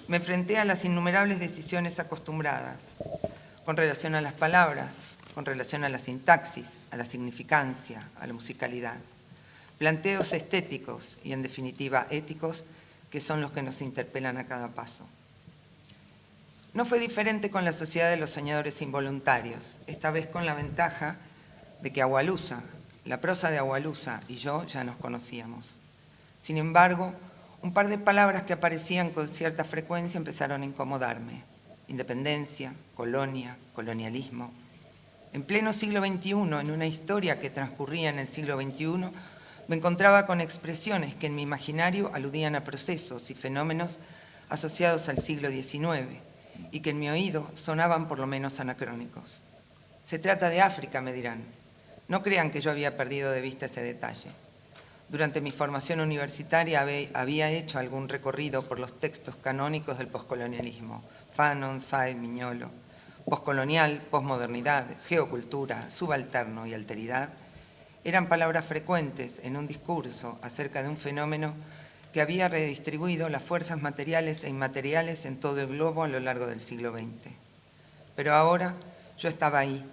Me enfrenté a las innumerables decisiones acostumbradas, con relación a las palabras, con relación a la sintaxis, a la significancia, a la musicalidad. Planteos estéticos y, en definitiva, éticos, que son los que nos interpelan a cada paso. No fue diferente con la Sociedad de los Soñadores Involuntarios, esta vez con la ventaja de que Agualusa, la prosa de Agualusa y yo ya nos conocíamos. Sin embargo, un par de palabras que aparecían con cierta frecuencia empezaron a incomodarme. Independencia, colonia, colonialismo. En pleno siglo XXI, en una historia que transcurría en el siglo XXI, me encontraba con expresiones que en mi imaginario aludían a procesos y fenómenos asociados al siglo XIX y que en mi oído sonaban por lo menos anacrónicos. Se trata de África, me dirán. No crean que yo había perdido de vista ese detalle. Durante mi formación universitaria había hecho algún recorrido por los textos canónicos del poscolonialismo, Fanon, Sáenz, Miñolo. Poscolonial, posmodernidad, geocultura, subalterno y alteridad eran palabras frecuentes en un discurso acerca de un fenómeno que había redistribuido las fuerzas materiales e inmateriales en todo el globo a lo largo del siglo XX. Pero ahora yo estaba ahí,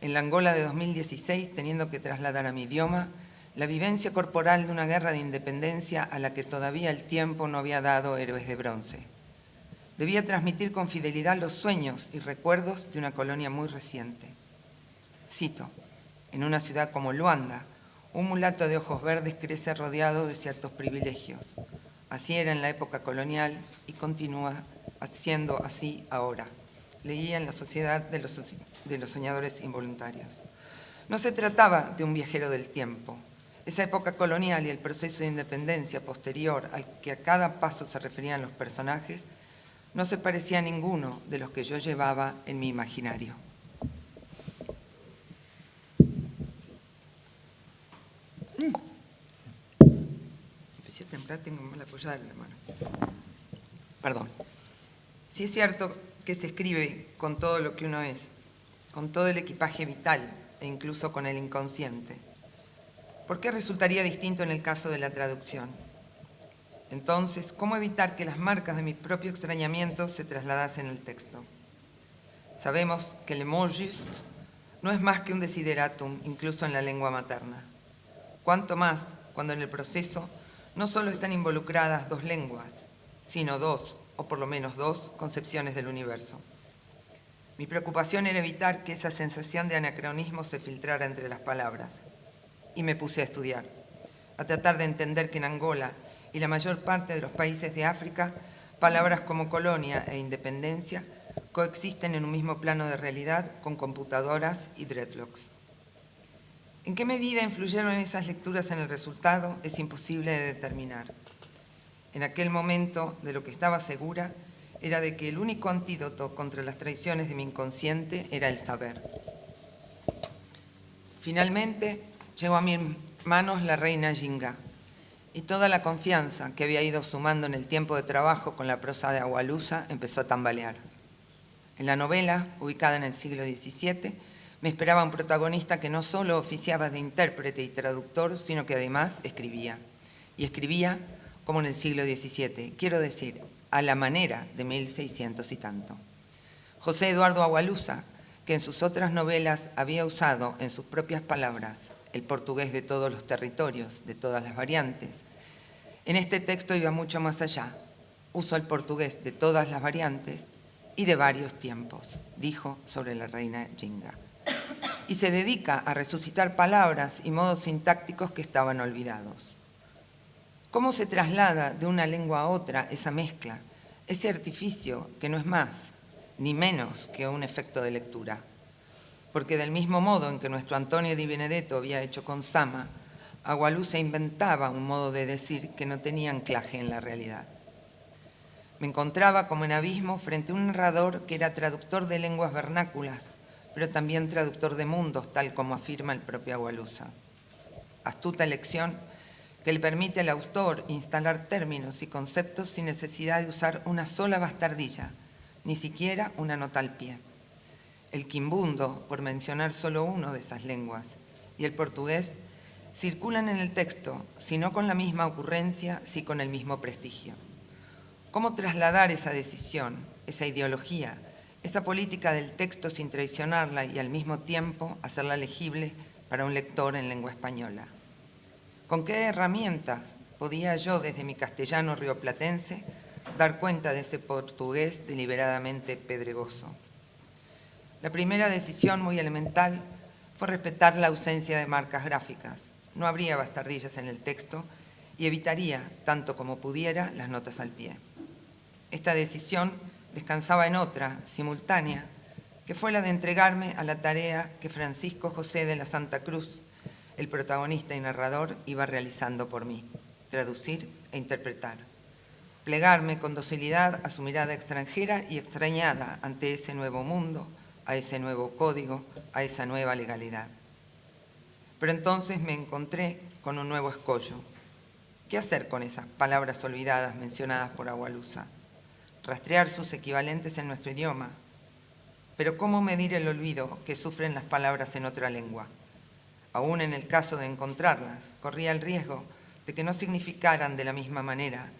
en la Angola de 2016, teniendo que trasladar a mi idioma la vivencia corporal de una guerra de independencia a la que todavía el tiempo no había dado héroes de bronce. Debía transmitir con fidelidad los sueños y recuerdos de una colonia muy reciente. Cito, en una ciudad como Luanda, un mulato de ojos verdes crece rodeado de ciertos privilegios. Así era en la época colonial y continúa siendo así ahora. Leía en la Sociedad de los Soñadores Involuntarios. No se trataba de un viajero del tiempo. Esa época colonial y el proceso de independencia posterior al que a cada paso se referían los personajes no se parecía a ninguno de los que yo llevaba en mi imaginario. Empecé temprano, tengo mal apoyada en la mano. Perdón. Sí es cierto que se escribe con todo lo que uno es, con todo el equipaje vital e incluso con el inconsciente. ¿Por qué resultaría distinto en el caso de la traducción? Entonces, ¿cómo evitar que las marcas de mi propio extrañamiento se trasladasen al texto? Sabemos que le mot juste no es más que un desideratum, incluso en la lengua materna. Cuanto más cuando en el proceso no solo están involucradas dos lenguas, sino dos, o por lo menos dos, concepciones del universo. Mi preocupación era evitar que esa sensación de anacronismo se filtrara entre las palabras. Y me puse a estudiar, a tratar de entender que en Angola y la mayor parte de los países de África, palabras como colonia e independencia coexisten en un mismo plano de realidad con computadoras y dreadlocks. ¿En qué medida influyeron esas lecturas en el resultado? Es imposible de determinar. En aquel momento, de lo que estaba segura, era de que el único antídoto contra las traiciones de mi inconsciente era el saber. Finalmente, llegó a mis manos La Reina Jinga, y toda la confianza que había ido sumando en el tiempo de trabajo con la prosa de Agualusa empezó a tambalear. En la novela, ubicada en el siglo XVII, me esperaba un protagonista que no solo oficiaba de intérprete y traductor, sino que además escribía. Y escribía como en el siglo XVII, quiero decir, a la manera de 1600 y tanto. José Eduardo Agualusa, que en sus otras novelas había usado en sus propias palabras el portugués de todos los territorios, de todas las variantes, en este texto iba mucho más allá. Usó el portugués de todas las variantes y de varios tiempos, dijo sobre La Reina Jinga. Y se dedica a resucitar palabras y modos sintácticos que estaban olvidados. ¿Cómo se traslada de una lengua a otra esa mezcla, ese artificio que no es más ni menos que un efecto de lectura? Porque del mismo modo en que nuestro Antonio Di Benedetto había hecho con Sama, Agualusa inventaba un modo de decir que no tenía anclaje en la realidad. Me encontraba como en abismo frente a un narrador que era traductor de lenguas vernáculas, pero también traductor de mundos, tal como afirma el propio Agualusa. Astuta elección que le permite al autor instalar términos y conceptos sin necesidad de usar una sola bastardilla, ni siquiera una nota al pie. El quimbundo, por mencionar solo uno de esas lenguas, y el portugués, circulan en el texto, si no con la misma ocurrencia, sí con el mismo prestigio. ¿Cómo trasladar esa decisión, esa ideología, esa política del texto sin traicionarla y al mismo tiempo hacerla legible para un lector en lengua española? ¿Con qué herramientas podía yo, desde mi castellano rioplatense, dar cuenta de ese portugués deliberadamente pedregoso? La primera decisión, muy elemental, fue respetar la ausencia de marcas gráficas. No habría bastardillas en el texto y evitaría, tanto como pudiera, las notas al pie. Esta decisión descansaba en otra, simultánea, que fue la de entregarme a la tarea que Francisco José de la Santa Cruz, el protagonista y narrador, iba realizando por mí: traducir e interpretar. Plegarme con docilidad a su mirada extranjera y extrañada ante ese nuevo mundo, a ese nuevo código, a esa nueva legalidad. Pero entonces me encontré con un nuevo escollo. ¿Qué hacer con esas palabras olvidadas mencionadas por Agualusa? Rastrear sus equivalentes en nuestro idioma. Pero ¿cómo medir el olvido que sufren las palabras en otra lengua? Aún en el caso de encontrarlas, corría el riesgo de que no significaran de la misma manera,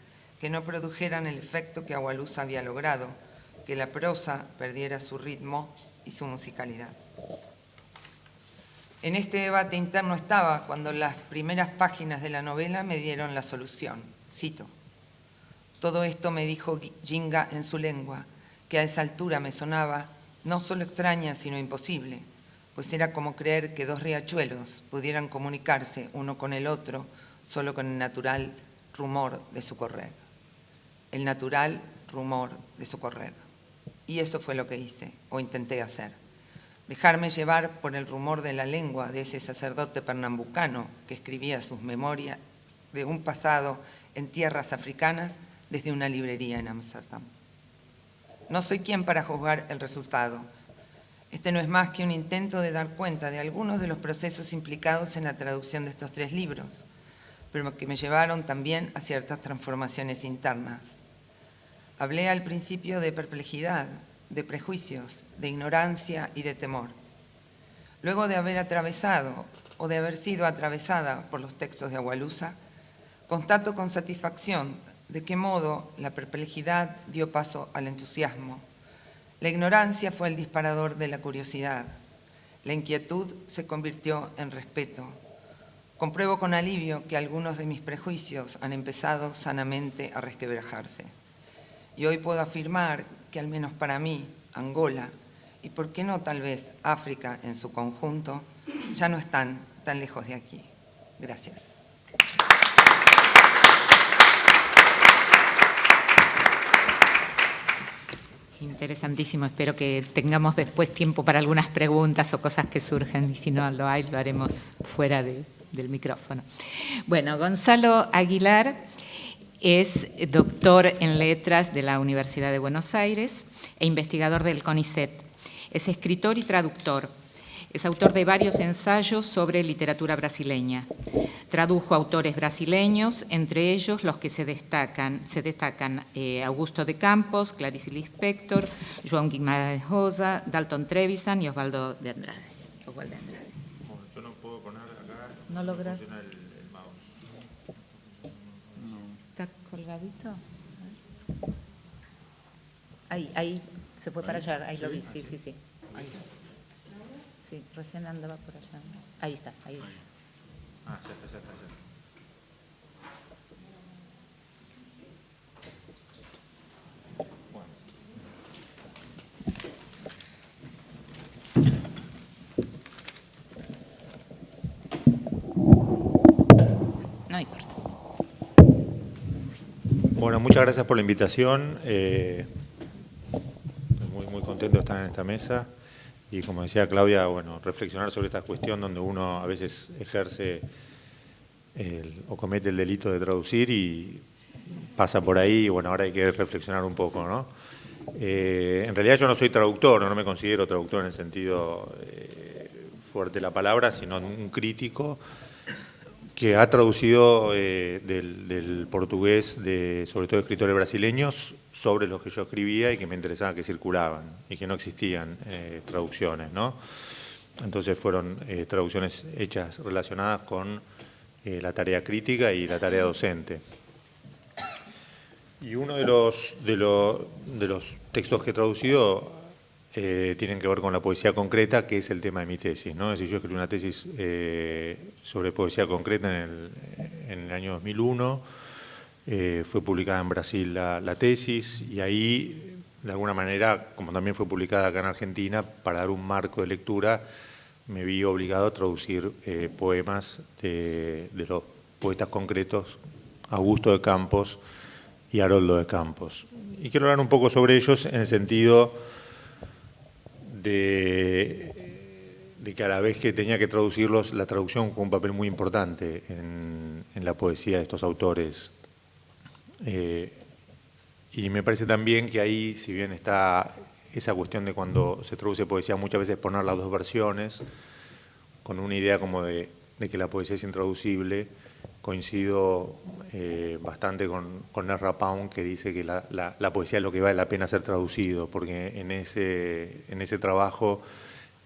que no produjeran el efecto que Agualusa había logrado, que la prosa perdiera su ritmo y su musicalidad. En este debate interno estaba cuando las primeras páginas de la novela me dieron la solución. Cito: todo esto me dijo Ginga en su lengua, que a esa altura me sonaba no solo extraña, sino imposible, pues era como creer que dos riachuelos pudieran comunicarse uno con el otro solo con el natural rumor de su correr. El natural rumor de su correr. Y eso fue lo que hice, o intenté hacer. Dejarme llevar por el rumor de la lengua de ese sacerdote pernambucano que escribía sus memorias de un pasado en tierras africanas desde una librería en Ámsterdam. No soy quien para juzgar el resultado. Este no es más que un intento de dar cuenta de algunos de los procesos implicados en la traducción de estos 3 libros, pero que me llevaron también a ciertas transformaciones internas. Hablé al principio de perplejidad, de prejuicios, de ignorancia y de temor. Luego de haber atravesado o de haber sido atravesada por los textos de Agualusa, constato con satisfacción de qué modo la perplejidad dio paso al entusiasmo. La ignorancia fue el disparador de la curiosidad. La inquietud se convirtió en respeto. Compruebo con alivio que algunos de mis prejuicios han empezado sanamente a resquebrajarse. Y hoy puedo afirmar que, al menos para mí, Angola, y por qué no tal vez África en su conjunto, ya no están tan lejos de aquí. Gracias. Interesantísimo, espero que tengamos después tiempo para algunas preguntas o cosas que surjan, y si no lo hay, lo haremos fuera del micrófono. Bueno, Gonzalo Aguilar es doctor en Letras de la Universidad de Buenos Aires e investigador del CONICET. Es escritor y traductor. Es autor de varios ensayos sobre literatura brasileña. Tradujo autores brasileños, entre ellos los que se destacan Augusto de Campos, Clarice Lispector, João Guimarães Rosa, Dalton Trevisan y Osvaldo de Andrade. Bueno, yo no puedo poner acá. ¿No logras? Funciona el mouse. ¿Está colgadito? Ahí se fue para allá, ahí lo vi, sí. Ahí. Sí, recién andaba por allá. Ahí está, ahí. Ah, ya está. No importa. Bueno, muchas gracias por la invitación. Estoy muy contento de estar en esta mesa. Y como decía Claudia, bueno, reflexionar sobre esta cuestión donde uno a veces ejerce o comete el delito de traducir y pasa por ahí, y bueno, ahora hay que reflexionar un poco, ¿no? En realidad yo no soy traductor, no me considero traductor en el sentido fuerte de la palabra, sino un crítico que ha traducido del portugués, sobre todo de escritores brasileños, sobre los que yo escribía y que me interesaba que circulaban y que no existían traducciones, ¿no? Entonces fueron traducciones hechas relacionadas con la tarea crítica y la tarea docente. Y uno de los textos que he traducido tienen que ver con la poesía concreta, que es el tema de mi tesis, ¿no? Es decir, yo escribí una tesis sobre poesía concreta en el año 2001. Fue publicada en Brasil la tesis, y ahí, de alguna manera, como también fue publicada acá en Argentina, para dar un marco de lectura, me vi obligado a traducir poemas de los poetas concretos Augusto de Campos y Haroldo de Campos. Y quiero hablar un poco sobre ellos en el sentido de que a la vez que tenía que traducirlos, la traducción jugó un papel muy importante en la poesía de estos autores. Y me parece también que ahí, si bien está esa cuestión de cuando se traduce poesía, muchas veces poner las dos versiones, con una idea como de que la poesía es intraducible, coincido bastante con Ezra Pound, que dice que la poesía es lo que vale la pena ser traducido, porque en ese trabajo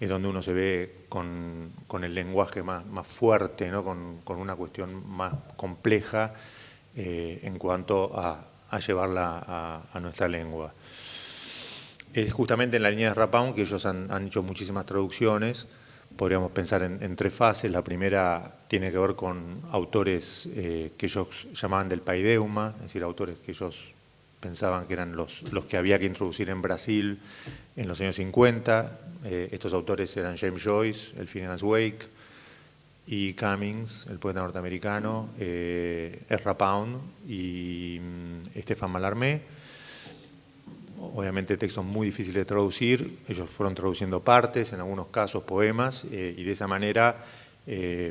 es donde uno se ve con el lenguaje más fuerte, ¿no? con una cuestión más compleja, en cuanto a llevarla a nuestra lengua. Es justamente en la línea de Ezra Pound que ellos han hecho muchísimas traducciones, podríamos pensar en tres fases. La primera tiene que ver con autores que ellos llamaban del paideuma, es decir, autores que ellos pensaban que eran los que había que introducir en Brasil en los años 50. Estos autores eran James Joyce, el Phineas Wake, y Cummings, el poeta norteamericano, Ezra Pound y Stéphane Mallarmé. Obviamente textos muy difíciles de traducir, ellos fueron traduciendo partes, en algunos casos poemas, y de esa manera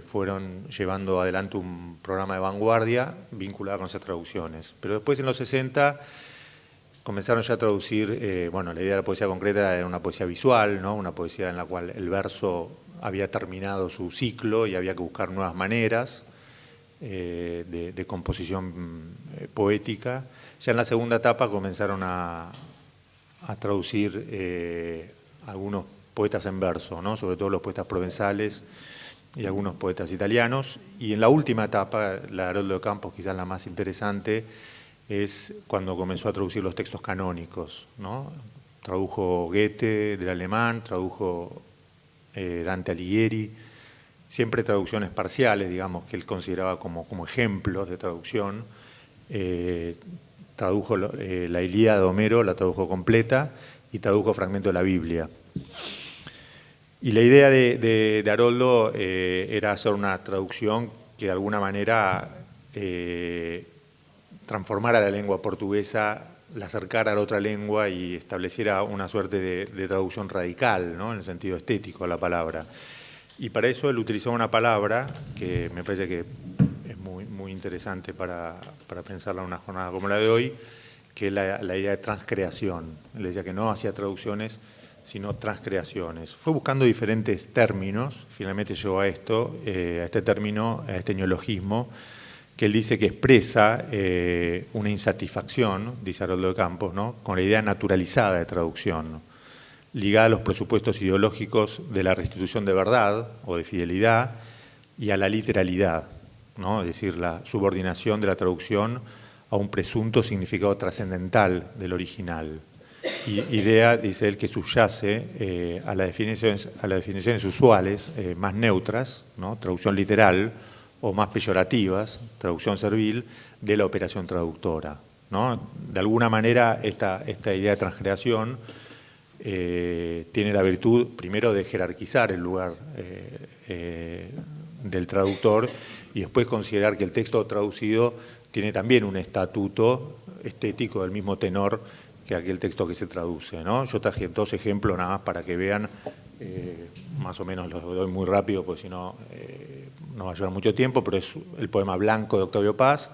fueron llevando adelante un programa de vanguardia vinculado con esas traducciones. Pero después en los 60 comenzaron ya a traducir, bueno, la idea de la poesía concreta era una poesía visual, ¿no? Una poesía en la cual el verso había terminado su ciclo y había que buscar nuevas maneras de composición poética. Ya en la segunda etapa comenzaron a traducir algunos poetas en verso, ¿no? Sobre todo los poetas provenzales y algunos poetas italianos. Y en la última etapa, la de Haroldo de Campos, quizás la más interesante, es cuando comenzó a traducir los textos canónicos, ¿no? Tradujo Goethe del alemán, tradujo Dante Alighieri, siempre traducciones parciales, digamos, que él consideraba como ejemplos de traducción. Tradujo la Ilíada de Homero, la tradujo completa, y tradujo fragmentos de la Biblia. Y la idea de Haroldo era hacer una traducción que de alguna manera transformara la lengua portuguesa, la acercara a la otra lengua y estableciera una suerte de traducción radical, ¿no? En el sentido estético de la palabra. Y para eso él utilizó una palabra que me parece que es muy interesante para pensarla en una jornada como la de hoy, que es la idea de transcreación. Él decía que no hacía traducciones, sino transcreaciones. Fue buscando diferentes términos, finalmente llegó a esto, a este término, a este neologismo, que él dice que expresa una insatisfacción, dice Haroldo de Campos, ¿no? Con la idea naturalizada de traducción, ¿no? Ligada a los presupuestos ideológicos de la restitución de verdad o de fidelidad y a la literalidad, ¿no? Es decir, la subordinación de la traducción a un presunto significado trascendental del original. Idea, dice él, que subyace a las definiciones usuales más neutras, ¿no? Traducción literal, o más peyorativas, traducción servil, de la operación traductora, ¿no? De alguna manera esta idea de transcreación tiene la virtud, primero, de jerarquizar el lugar del traductor y después considerar que el texto traducido tiene también un estatuto estético del mismo tenor que aquel texto que se traduce, ¿no? Yo traje dos ejemplos nada más para que vean, más o menos los doy muy rápido porque si no, no va a llevar mucho tiempo, pero es el poema Blanco de Octavio Paz,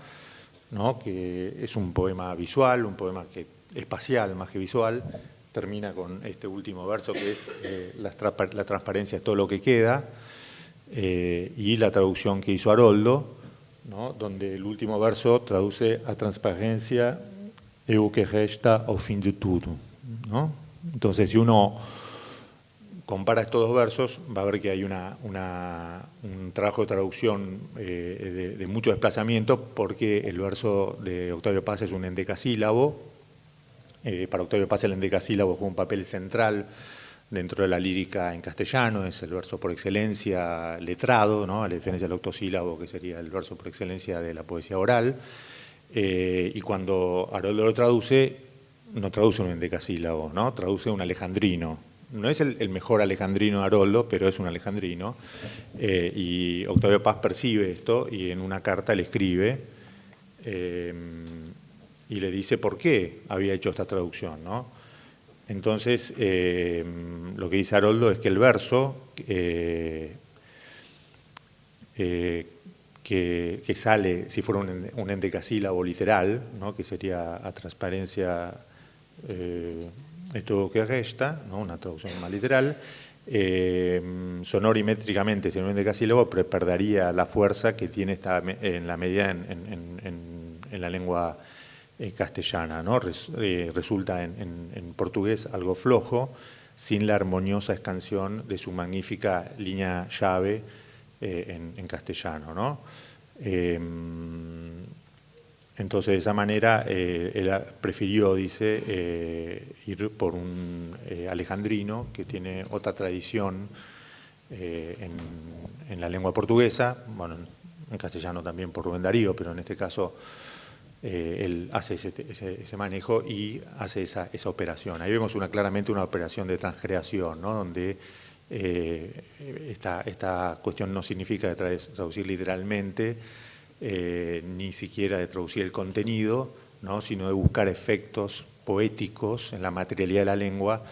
¿no? Que es un poema visual, un poema que espacial más que visual, termina con este último verso que es la transparencia es todo lo que queda, y la traducción que hizo Haroldo, ¿no? Donde el último verso traduce a transparencia é o que resta ao fim de tudo, ¿no? Entonces, si uno compara estos dos versos, va a ver que hay un trabajo de traducción de mucho desplazamiento, porque el verso de Octavio Paz es un endecasílabo. Para Octavio Paz el endecasílabo juega un papel central dentro de la lírica en castellano, es el verso por excelencia letrado, ¿no? A la diferencia del octosílabo, que sería el verso por excelencia de la poesía oral. Y cuando Haroldo lo traduce, no traduce un endecasílabo, ¿no? Traduce un alejandrino. No es el mejor alejandrino de Haroldo, pero es un alejandrino. Y Octavio Paz percibe esto y en una carta le escribe y le dice por qué había hecho esta traducción, ¿no? Entonces, lo que dice Haroldo es que el verso que sale, si fuera un endecasílabo literal, ¿no? Que sería a transparencia de todo que resta, ¿no? Una traducción más literal, sonora y métricamente, si no un endecasílabo, perdería la fuerza que tiene en la medida en la lengua castellana, ¿no? Resulta en portugués algo flojo, sin la armoniosa escansión de su magnífica línea llave en castellano, ¿no? Entonces, de esa manera, él prefirió, dice, ir por un alejandrino que tiene otra tradición en la lengua portuguesa, bueno, en castellano también por Rubén Darío, pero en este caso él hace ese manejo y hace esa operación. Ahí vemos claramente una operación de transcreación, ¿no? Donde esta cuestión no significa de traducir literalmente, ni siquiera de traducir el contenido, ¿no? Sino de buscar efectos poéticos en la materialidad de la lengua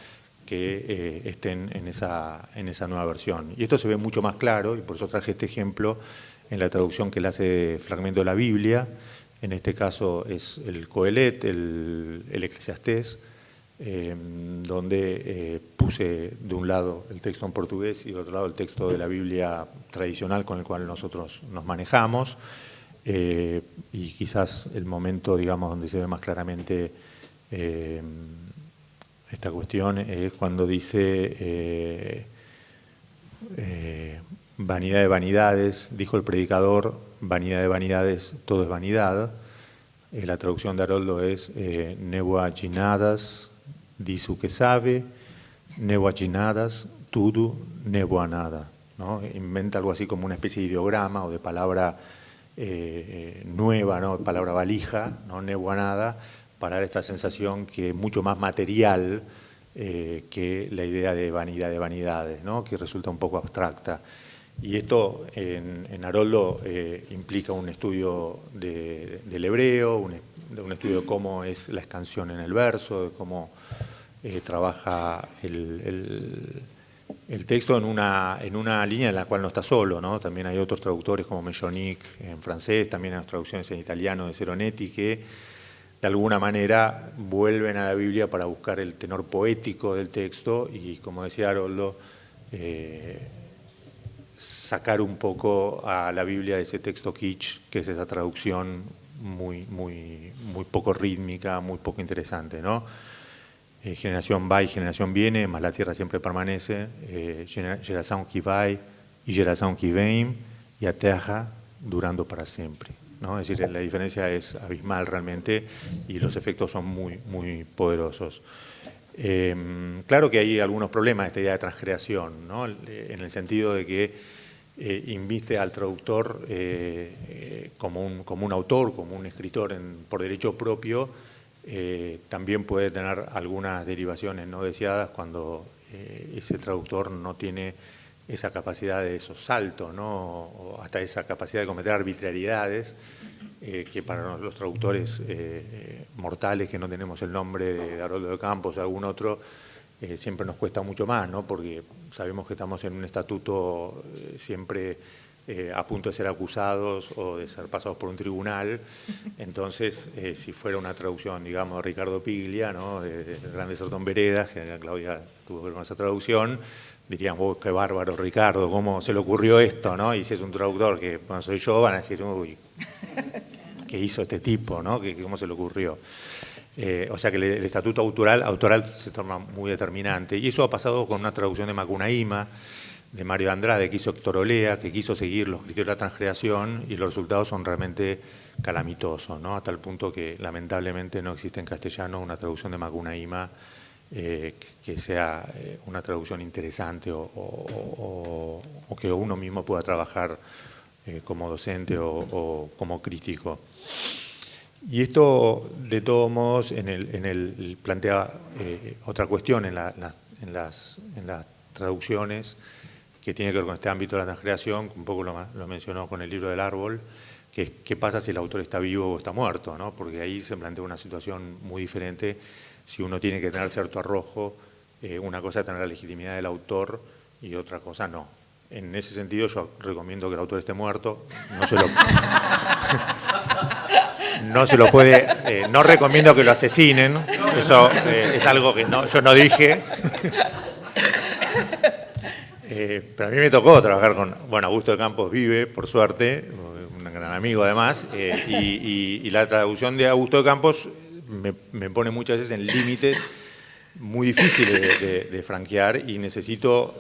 que estén en esa nueva versión. Y esto se ve mucho más claro, y por eso traje este ejemplo en la traducción que él hace de fragmento de la Biblia. En este caso es el Coelet, el Eclesiastés, donde puse de un lado el texto en portugués y de otro lado el texto de la Biblia tradicional con el cual nosotros nos manejamos, y quizás el momento, digamos, donde se ve más claramente esta cuestión es cuando dice vanidad de vanidades, dijo el predicador, vanidad de vanidades, todo es vanidad. La traducción de Haroldo es nebuaginadas, dice que sabe, nebuaginadas, tudo, nebuanada, ¿no? Inventa algo así como una especie de ideograma o de palabra nueva, ¿no? Palabra valija, ¿no? Nebuanada, para dar esta sensación que es mucho más material que la idea de vanidad de vanidades, ¿no? Que resulta un poco abstracta. Y esto en Haroldo implica un estudio del hebreo, un estudio de cómo es la escansión en el verso, de cómo trabaja el texto en una línea en la cual no está solo, ¿no? También hay otros traductores como Mechonic en francés, también hay traducciones en italiano de Seronetti que de alguna manera vuelven a la Biblia para buscar el tenor poético del texto y, como decía Haroldo, sacar un poco a la Biblia de ese texto kitsch, que es esa traducción muy poco rítmica, muy poco interesante, ¿no? Generación va y generación viene, mas la tierra siempre permanece, geração que vai y geração que vem, y a terra durando para siempre, ¿no? Es decir, la diferencia es abismal realmente y los efectos son muy poderosos. Claro que hay algunos problemas de esta idea de transcreación, ¿no? En el sentido de que inviste al traductor como un autor, como un escritor por derecho propio. También puede tener algunas derivaciones no deseadas cuando ese traductor no tiene esa capacidad de esos saltos, ¿no? O hasta esa capacidad de cometer arbitrariedades que para los traductores mortales que no tenemos el nombre de Haroldo de Campos o algún otro, siempre nos cuesta mucho más, ¿no? Porque sabemos que estamos en un estatuto siempre a punto de ser acusados o de ser pasados por un tribunal. Entonces, si fuera una traducción, digamos, de Ricardo Piglia, ¿no? De Grande Sortón Veredas, que Claudia tuvo que ver con esa traducción, dirían, oh, qué bárbaro Ricardo, ¿cómo se le ocurrió esto? ¿No? Y si es un traductor que no soy yo, van a decir, uy, ¿qué hizo este tipo? ¿No? ¿Cómo se le ocurrió? O sea que el estatuto autoral se torna muy determinante. Y eso ha pasado con una traducción de Macunaíma, de Mario Andrade, que hizo Héctor Olea, que quiso seguir los criterios de la transcreación y los resultados son realmente calamitosos, ¿no? Hasta el punto que lamentablemente no existe en castellano una traducción de Macunaíma que sea una traducción interesante o que uno mismo pueda trabajar como docente o como crítico. Y esto, de todos modos, plantea otra cuestión en las traducciones que tiene que ver con este ámbito de la transcreación, un poco lo mencionó con el libro del árbol, que es qué pasa si el autor está vivo o está muerto, ¿no? Porque ahí se plantea una situación muy diferente. Si uno tiene que tener cierto arrojo, una cosa es tener la legitimidad del autor y otra cosa no. En ese sentido yo recomiendo que el autor esté muerto, no se lo puede, no recomiendo que lo asesinen, eso es algo que yo no dije. Pero a mí me tocó trabajar con, Augusto de Campos vive, por suerte, un gran amigo además, y la traducción de Augusto de Campos me pone muchas veces en límites muy difíciles de franquear y necesito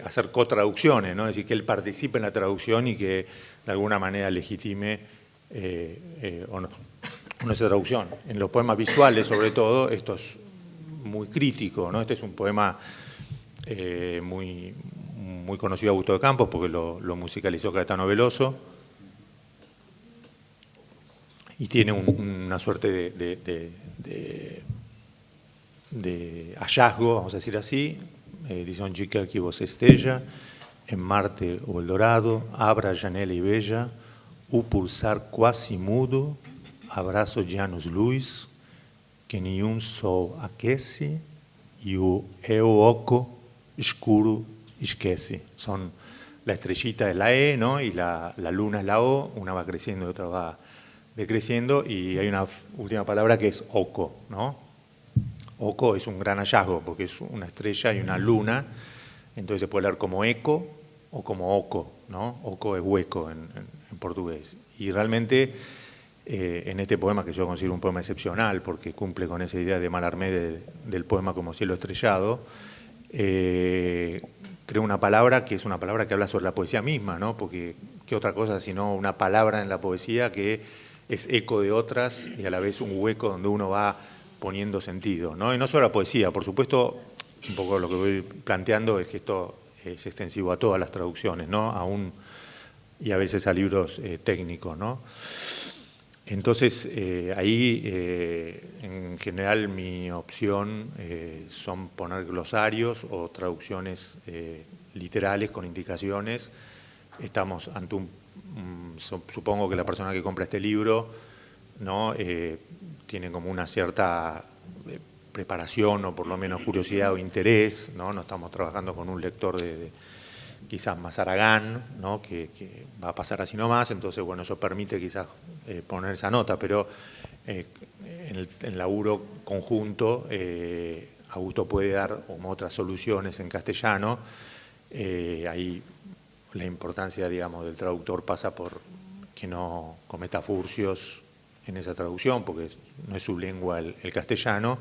hacer cotraducciones, ¿no? Es decir, que él participe en la traducción y que de alguna manera legitime o no esa traducción. En los poemas visuales, sobre todo, esto es muy crítico, ¿no? Este es un poema muy muy conocido Augusto de Campos porque lo musicalizó Caetano Veloso. Y tiene una suerte de hallazgo, vamos a decir así. Dice: onde quer que você esteja, en Marte o Eldorado, abra a janela e veja o pulsar quase mudo, abraço de anos-luz, que nenhum sol aquece e o oco escuro esquece. Son la estrellita es la E, ¿no? Y la luna es la O, una va creciendo y otra va decreciendo, y hay una última palabra que es oco, ¿no? Oco es un gran hallazgo porque es una estrella y una luna, entonces se puede leer como eco o como oco, ¿no? Oco es hueco en portugués. Y realmente en este poema, que yo considero un poema excepcional porque cumple con esa idea de Mallarmé del poema como cielo estrellado, creo una palabra que es una palabra que habla sobre la poesía misma, ¿no? Porque qué otra cosa sino una palabra en la poesía que es eco de otras y a la vez un hueco donde uno va poniendo sentido, ¿no? Y no solo la poesía, por supuesto, un poco lo que voy planteando es que esto es extensivo a todas las traducciones, ¿no? Aún y a veces a libros técnicos, ¿no? Entonces, ahí, en general, mi opción son poner glosarios o traducciones literales con indicaciones. Estamos ante supongo que la persona que compra este libro, ¿no? Tiene como una cierta preparación o por lo menos curiosidad o interés, ¿no? No estamos trabajando con un lector de quizás más haragán, ¿no? que va a pasar así nomás, entonces bueno, eso permite quizás poner esa nota, pero en el laburo conjunto Augusto puede dar como otras soluciones en castellano. Ahí la importancia, digamos, del traductor pasa por que no cometa furcios en esa traducción, porque no es su lengua el castellano,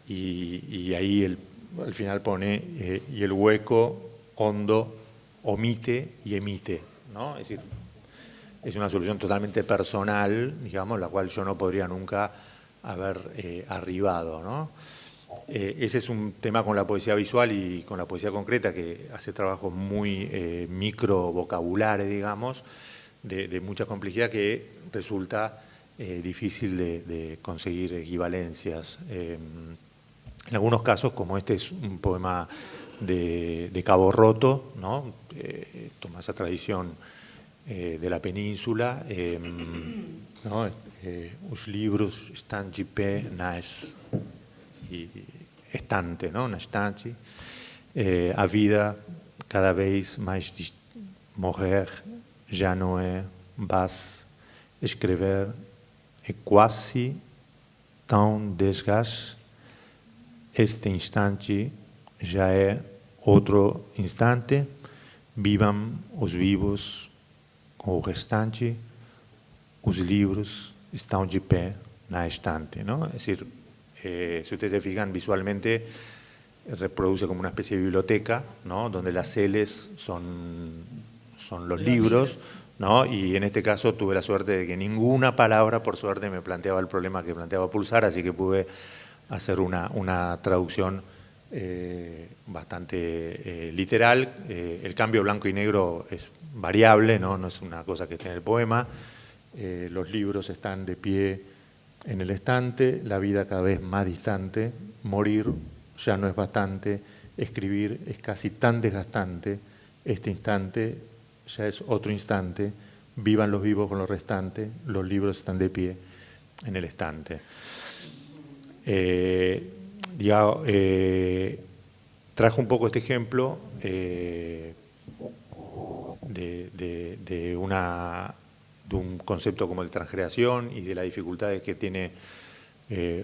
y ahí al final pone y el hueco hondo omite y emite, ¿no? Es decir, es una solución totalmente personal, digamos, la cual yo no podría nunca haber arribado, ¿no? Ese es un tema con la poesía visual y con la poesía concreta que hace trabajos muy micro vocabulares, digamos, de mucha complejidad que resulta difícil de conseguir equivalencias. En algunos casos, como este es un poema de Cabo Roto, ¿no? Toma esa tradición de la península, ¿no? Os livros están de pé y estante, ¿no? Na estante. A vida cada vez mais morrer já não é vas escrever, é quase tão desgaste. Este instante já é outro instante, vivam os vivos com o restante, os livros estão de pé na estante, ¿no? Es decir, si ustedes se fijan visualmente, reproduce como una especie de biblioteca, ¿no? Donde las celes son los libros, ¿no? Y en este caso tuve la suerte de que ninguna palabra, por suerte, me planteaba el problema que planteaba Pulsar, así que pude hacer una traducción bastante literal. El cambio blanco y negro es variable, ¿no? No es una cosa que esté en el poema. Los libros están de pie en el estante, la vida cada vez más distante, morir ya no es bastante, escribir es casi tan desgastante, este instante ya es otro instante, vivan los vivos con lo restante, los libros están de pie en el estante. Trajo un poco este ejemplo de un concepto como de transgeneración y de las dificultades que tiene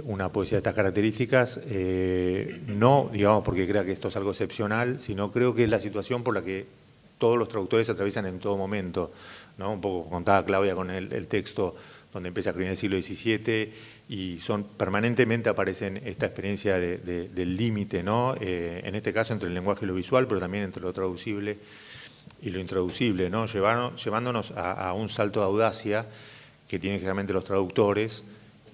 una poesía de estas características, no, digamos, porque crea que esto es algo excepcional, sino creo que es la situación por la que todos los traductores atraviesan en todo momento, ¿no? Un poco contaba Claudia con el texto donde empieza a escribir en el siglo XVII y permanentemente aparecen esta experiencia del límite, ¿no? En este caso entre el lenguaje y lo visual, pero también entre lo traducible y lo intraducible, ¿no? Llevándonos a un salto de audacia que tienen generalmente los traductores,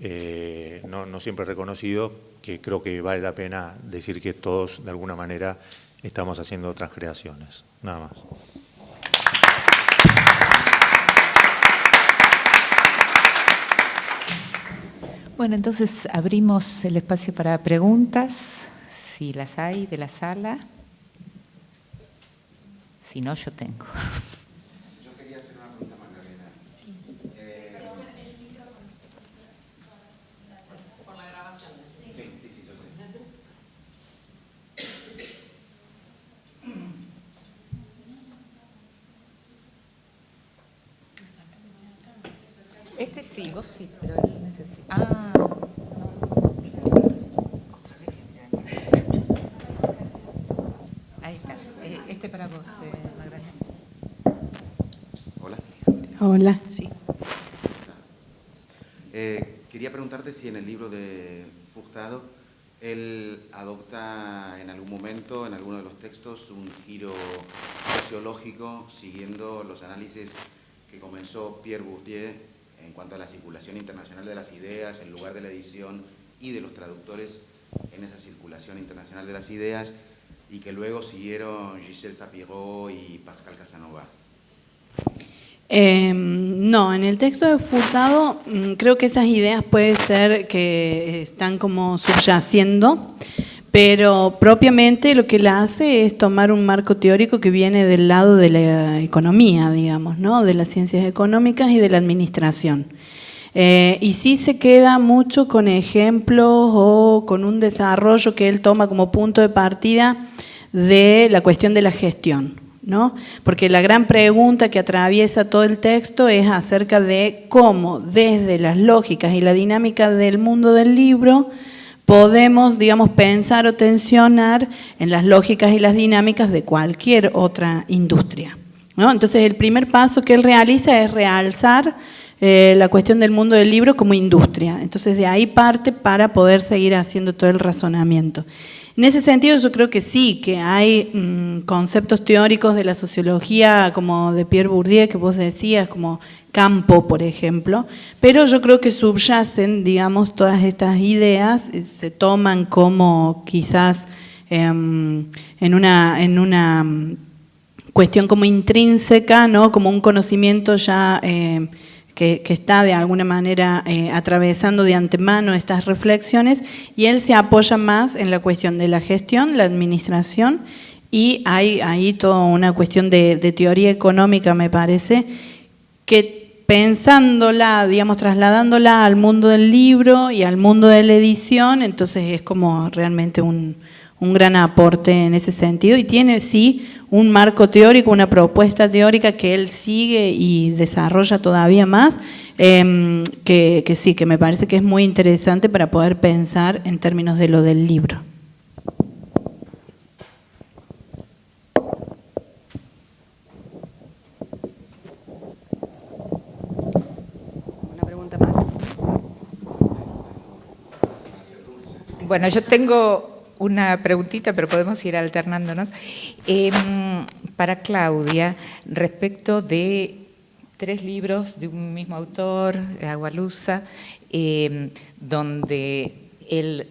no siempre reconocido, que creo que vale la pena decir que todos de alguna manera estamos haciendo otras creaciones. Nada más. Bueno, entonces abrimos el espacio para preguntas, si las hay de la sala. Si no, yo tengo. Yo quería hacer una pregunta, Magdalena. Sí. Por la grabación. Sí, yo sé. Este sí, vos sí, pero él necesita. Ah, ahí está. Este para vos, Magdalena. Hola. Hola, sí. Quería preguntarte si en el libro de Furtado él adopta en algún momento, en alguno de los textos, un giro sociológico siguiendo los análisis que comenzó Pierre Bourdieu en cuanto a la circulación internacional de las ideas, el lugar de la edición y de los traductores en esa circulación internacional de las ideas, y que luego siguieron Gisèle Sapiro y Pascal Casanova. No, en el texto de Furtado creo que esas ideas puede ser que están como subyaciendo, pero propiamente lo que él hace es tomar un marco teórico que viene del lado de la economía, digamos, ¿no? De las ciencias económicas y de la administración. Y sí se queda mucho con ejemplos o con un desarrollo que él toma como punto de partida de la cuestión de la gestión, ¿no? Porque la gran pregunta que atraviesa todo el texto es acerca de cómo desde las lógicas y la dinámica del mundo del libro podemos, digamos, pensar o tensionar en las lógicas y las dinámicas de cualquier otra industria, ¿no? Entonces el primer paso que él realiza es realzar la cuestión del mundo del libro como industria. Entonces de ahí parte para poder seguir haciendo todo el razonamiento. En ese sentido yo creo que sí, que hay conceptos teóricos de la sociología como de Pierre Bourdieu, que vos decías, como Campo, por ejemplo, pero yo creo que subyacen, digamos, todas estas ideas, se toman como quizás en una cuestión como intrínseca, ¿no? Como un conocimiento ya que está de alguna manera atravesando de antemano estas reflexiones, y él se apoya más en la cuestión de la gestión, la administración, y hay ahí toda una cuestión de teoría económica, me parece, que pensándola, digamos, trasladándola al mundo del libro y al mundo de la edición, entonces es como realmente un gran aporte en ese sentido, y tiene sí un marco teórico, una propuesta teórica que él sigue y desarrolla todavía más, que sí, que me parece que es muy interesante para poder pensar en términos de lo del libro. ¿Una pregunta más? Bueno, yo tengo una preguntita, pero podemos ir alternándonos. Para Claudia, respecto de 3 libros de un mismo autor, Agualusa, donde él,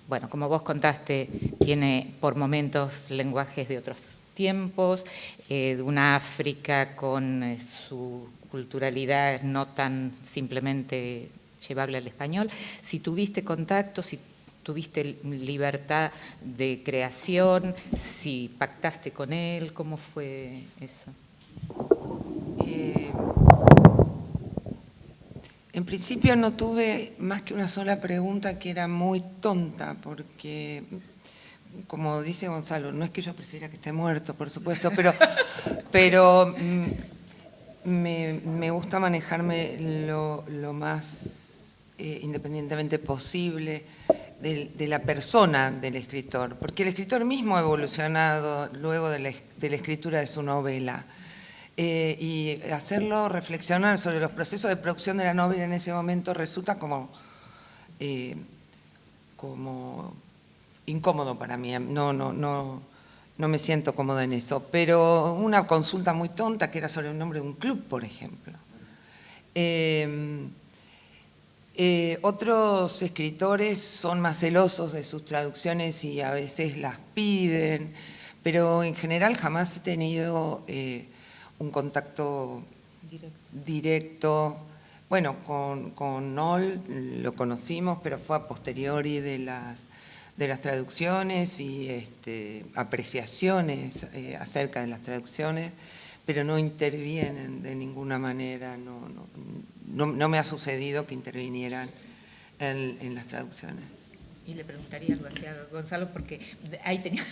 bueno, como vos contaste, tiene por momentos lenguajes de otros tiempos, de una África con su culturalidad no tan simplemente llevable al español. Si tuviste contacto, si tuviste libertad de creación, si pactaste con él, ¿cómo fue eso? En principio no tuve más que una sola pregunta que era muy tonta, porque, como dice Gonzalo, no es que yo prefiera que esté muerto, por supuesto, pero me gusta manejarme lo más independientemente posible de la persona del escritor, porque el escritor mismo ha evolucionado luego de la escritura de su novela, y hacerlo reflexionar sobre los procesos de producción de la novela en ese momento resulta como incómodo para mí. No me siento cómoda en eso, pero una consulta muy tonta que era sobre el nombre de un club, por ejemplo. Otros escritores son más celosos de sus traducciones y a veces las piden, pero en general jamás he tenido un contacto directo. Bueno, con Noll lo conocimos, pero fue a posteriori de las traducciones y apreciaciones acerca de las traducciones, pero no intervienen de ninguna manera, no me ha sucedido que intervinieran en las traducciones. Y le preguntaría algo así a Gonzalo, porque ahí tenía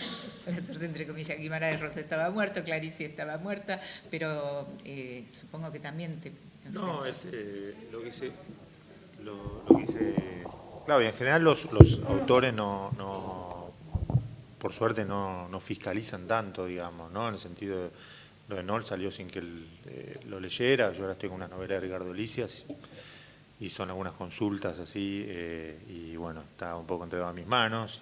la suerte, entre comillas, Guimarães Rosa estaba muerto, Clarice estaba muerta, pero supongo que también te... No, es lo que dice Claudia. En general los autores por suerte no fiscalizan tanto, digamos, ¿no? En el sentido de lo de Noll salió sin que él lo leyera. Yo ahora estoy con una novela de Ricardo Lisias y son algunas consultas así, y bueno, está un poco entregado a mis manos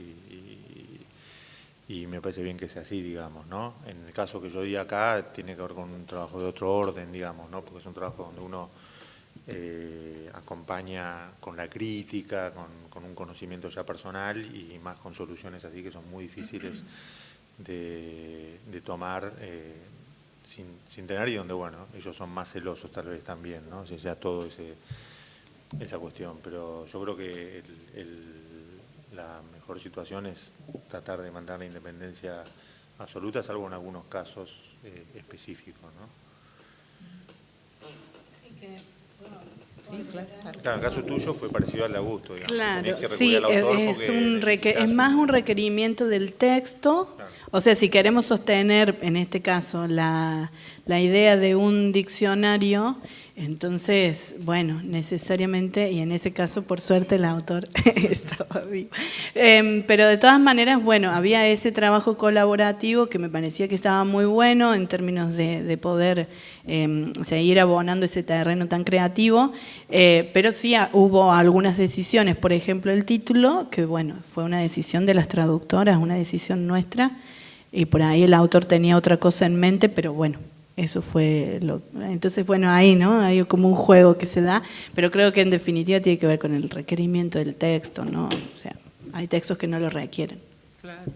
y me parece bien que sea así, digamos, ¿no? En el caso que yo di acá tiene que ver con un trabajo de otro orden, digamos, ¿no? Porque es un trabajo donde uno acompaña con la crítica, con un conocimiento ya personal y más con soluciones así que son muy difíciles de tomar sin tener, y donde, bueno, ellos son más celosos tal vez también, ¿no? O sea, todo esa cuestión, pero yo creo que la mejor situación es tratar de mantener la independencia absoluta, salvo en algunos casos específicos, ¿no? Sí, claro. Claro, el caso tuyo fue parecido al de Augusto, digamos. Claro, Tenés que sí, recurrir al autor porque es más un requerimiento del texto. Claro. O sea, si queremos sostener, en este caso, la idea de un diccionario, entonces, bueno, necesariamente, y en ese caso, por suerte, el autor estaba vivo. Pero de todas maneras, bueno, había ese trabajo colaborativo que me parecía que estaba muy bueno en términos de poder seguir abonando ese terreno tan creativo, pero sí hubo algunas decisiones, por ejemplo, el título, que bueno, fue una decisión de las traductoras, una decisión nuestra, y por ahí el autor tenía otra cosa en mente, pero bueno, eso fue entonces, bueno, ahí, ¿no? Hay como un juego que se da, pero creo que en definitiva tiene que ver con el requerimiento del texto, ¿no? O sea, hay textos que no lo requieren. Claro.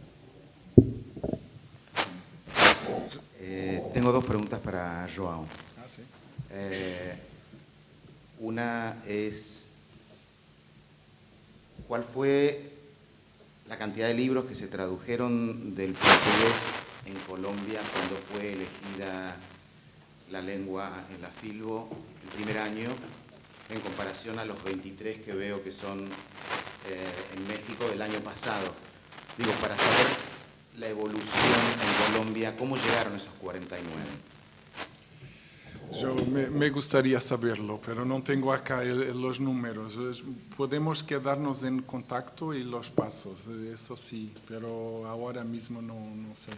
Tengo dos preguntas para João. Sí. Una es, ¿cuál fue la cantidad de libros que se tradujeron del portugués en Colombia cuando fue elegida la lengua en la Filbo el primer año, en comparación a los 23 que veo que son en México del año pasado? Digo, para saber la evolución en Colombia, ¿cómo llegaron esos 49? Yo me gustaría saberlo, pero no tengo acá los números. Podemos quedarnos en contacto y los pasos, eso sí, pero ahora mismo no sé.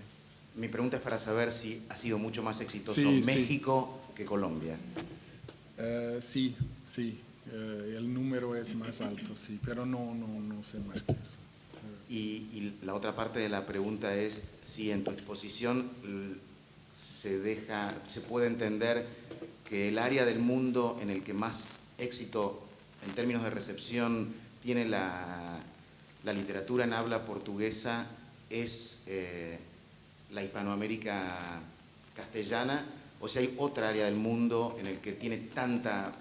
Mi pregunta es para saber si ha sido mucho más exitoso Sí, México que Colombia. Sí, el número es más alto, sí, pero no sé más que eso. Y la otra parte de la pregunta es si en tu exposición se puede entender que el área del mundo en el que más éxito en términos de recepción tiene la literatura en habla portuguesa es la Hispanoamérica castellana, o si hay otra área del mundo en el que tiene tanta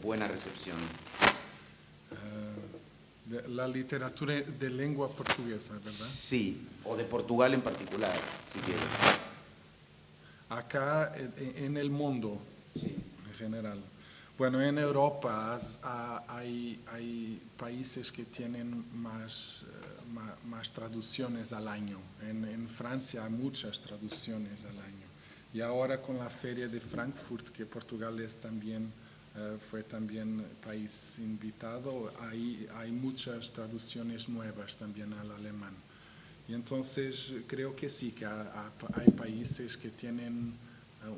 buena recepción. La literatura de lengua portuguesa, ¿verdad? Sí, o de Portugal en particular, si quieres. Acá en el mundo, Sí. en general. Bueno, en Europa hay países que tienen más traducciones al año. En Francia hay muchas traducciones al año. Y ahora con la Feria de Frankfurt, que Portugal fue también país invitado, hay muchas traducciones nuevas también al alemán. Y entonces creo que sí, que hay países que tienen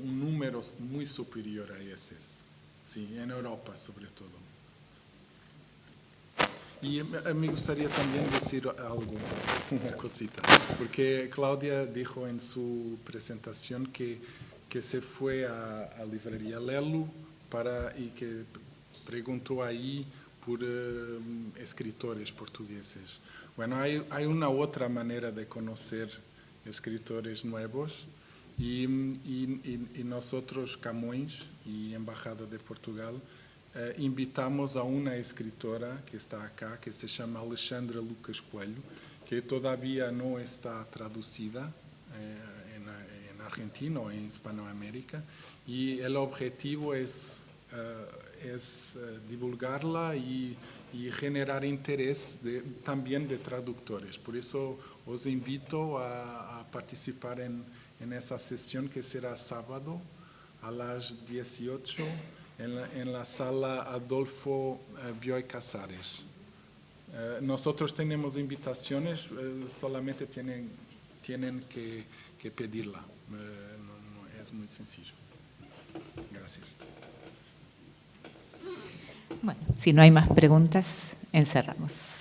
un número muy superior a esos, sí, en Europa sobre todo. Y me gustaría también decir algo, una cosita, porque Claudia dijo en su presentación que se fue a librería Lelo y que preguntó ahí por escritores portugueses. Bueno, hay una otra manera de conocer escritores nuevos y nosotros, Camões y Embajada de Portugal, invitamos a una escritora que está acá, que se llama Alexandra Lucas Coelho, que todavía no está traducida en Argentina o en Hispanoamérica, y el objetivo es divulgarla y generar interés también de traductores. Por eso os invito a participar en esa sesión que será sábado a las 18 en la sala Adolfo Bioy Casares. Nosotros tenemos invitaciones, solamente tienen que pedirla. No es muy sencillo. Gracias. Bueno, si no hay más preguntas, encerramos.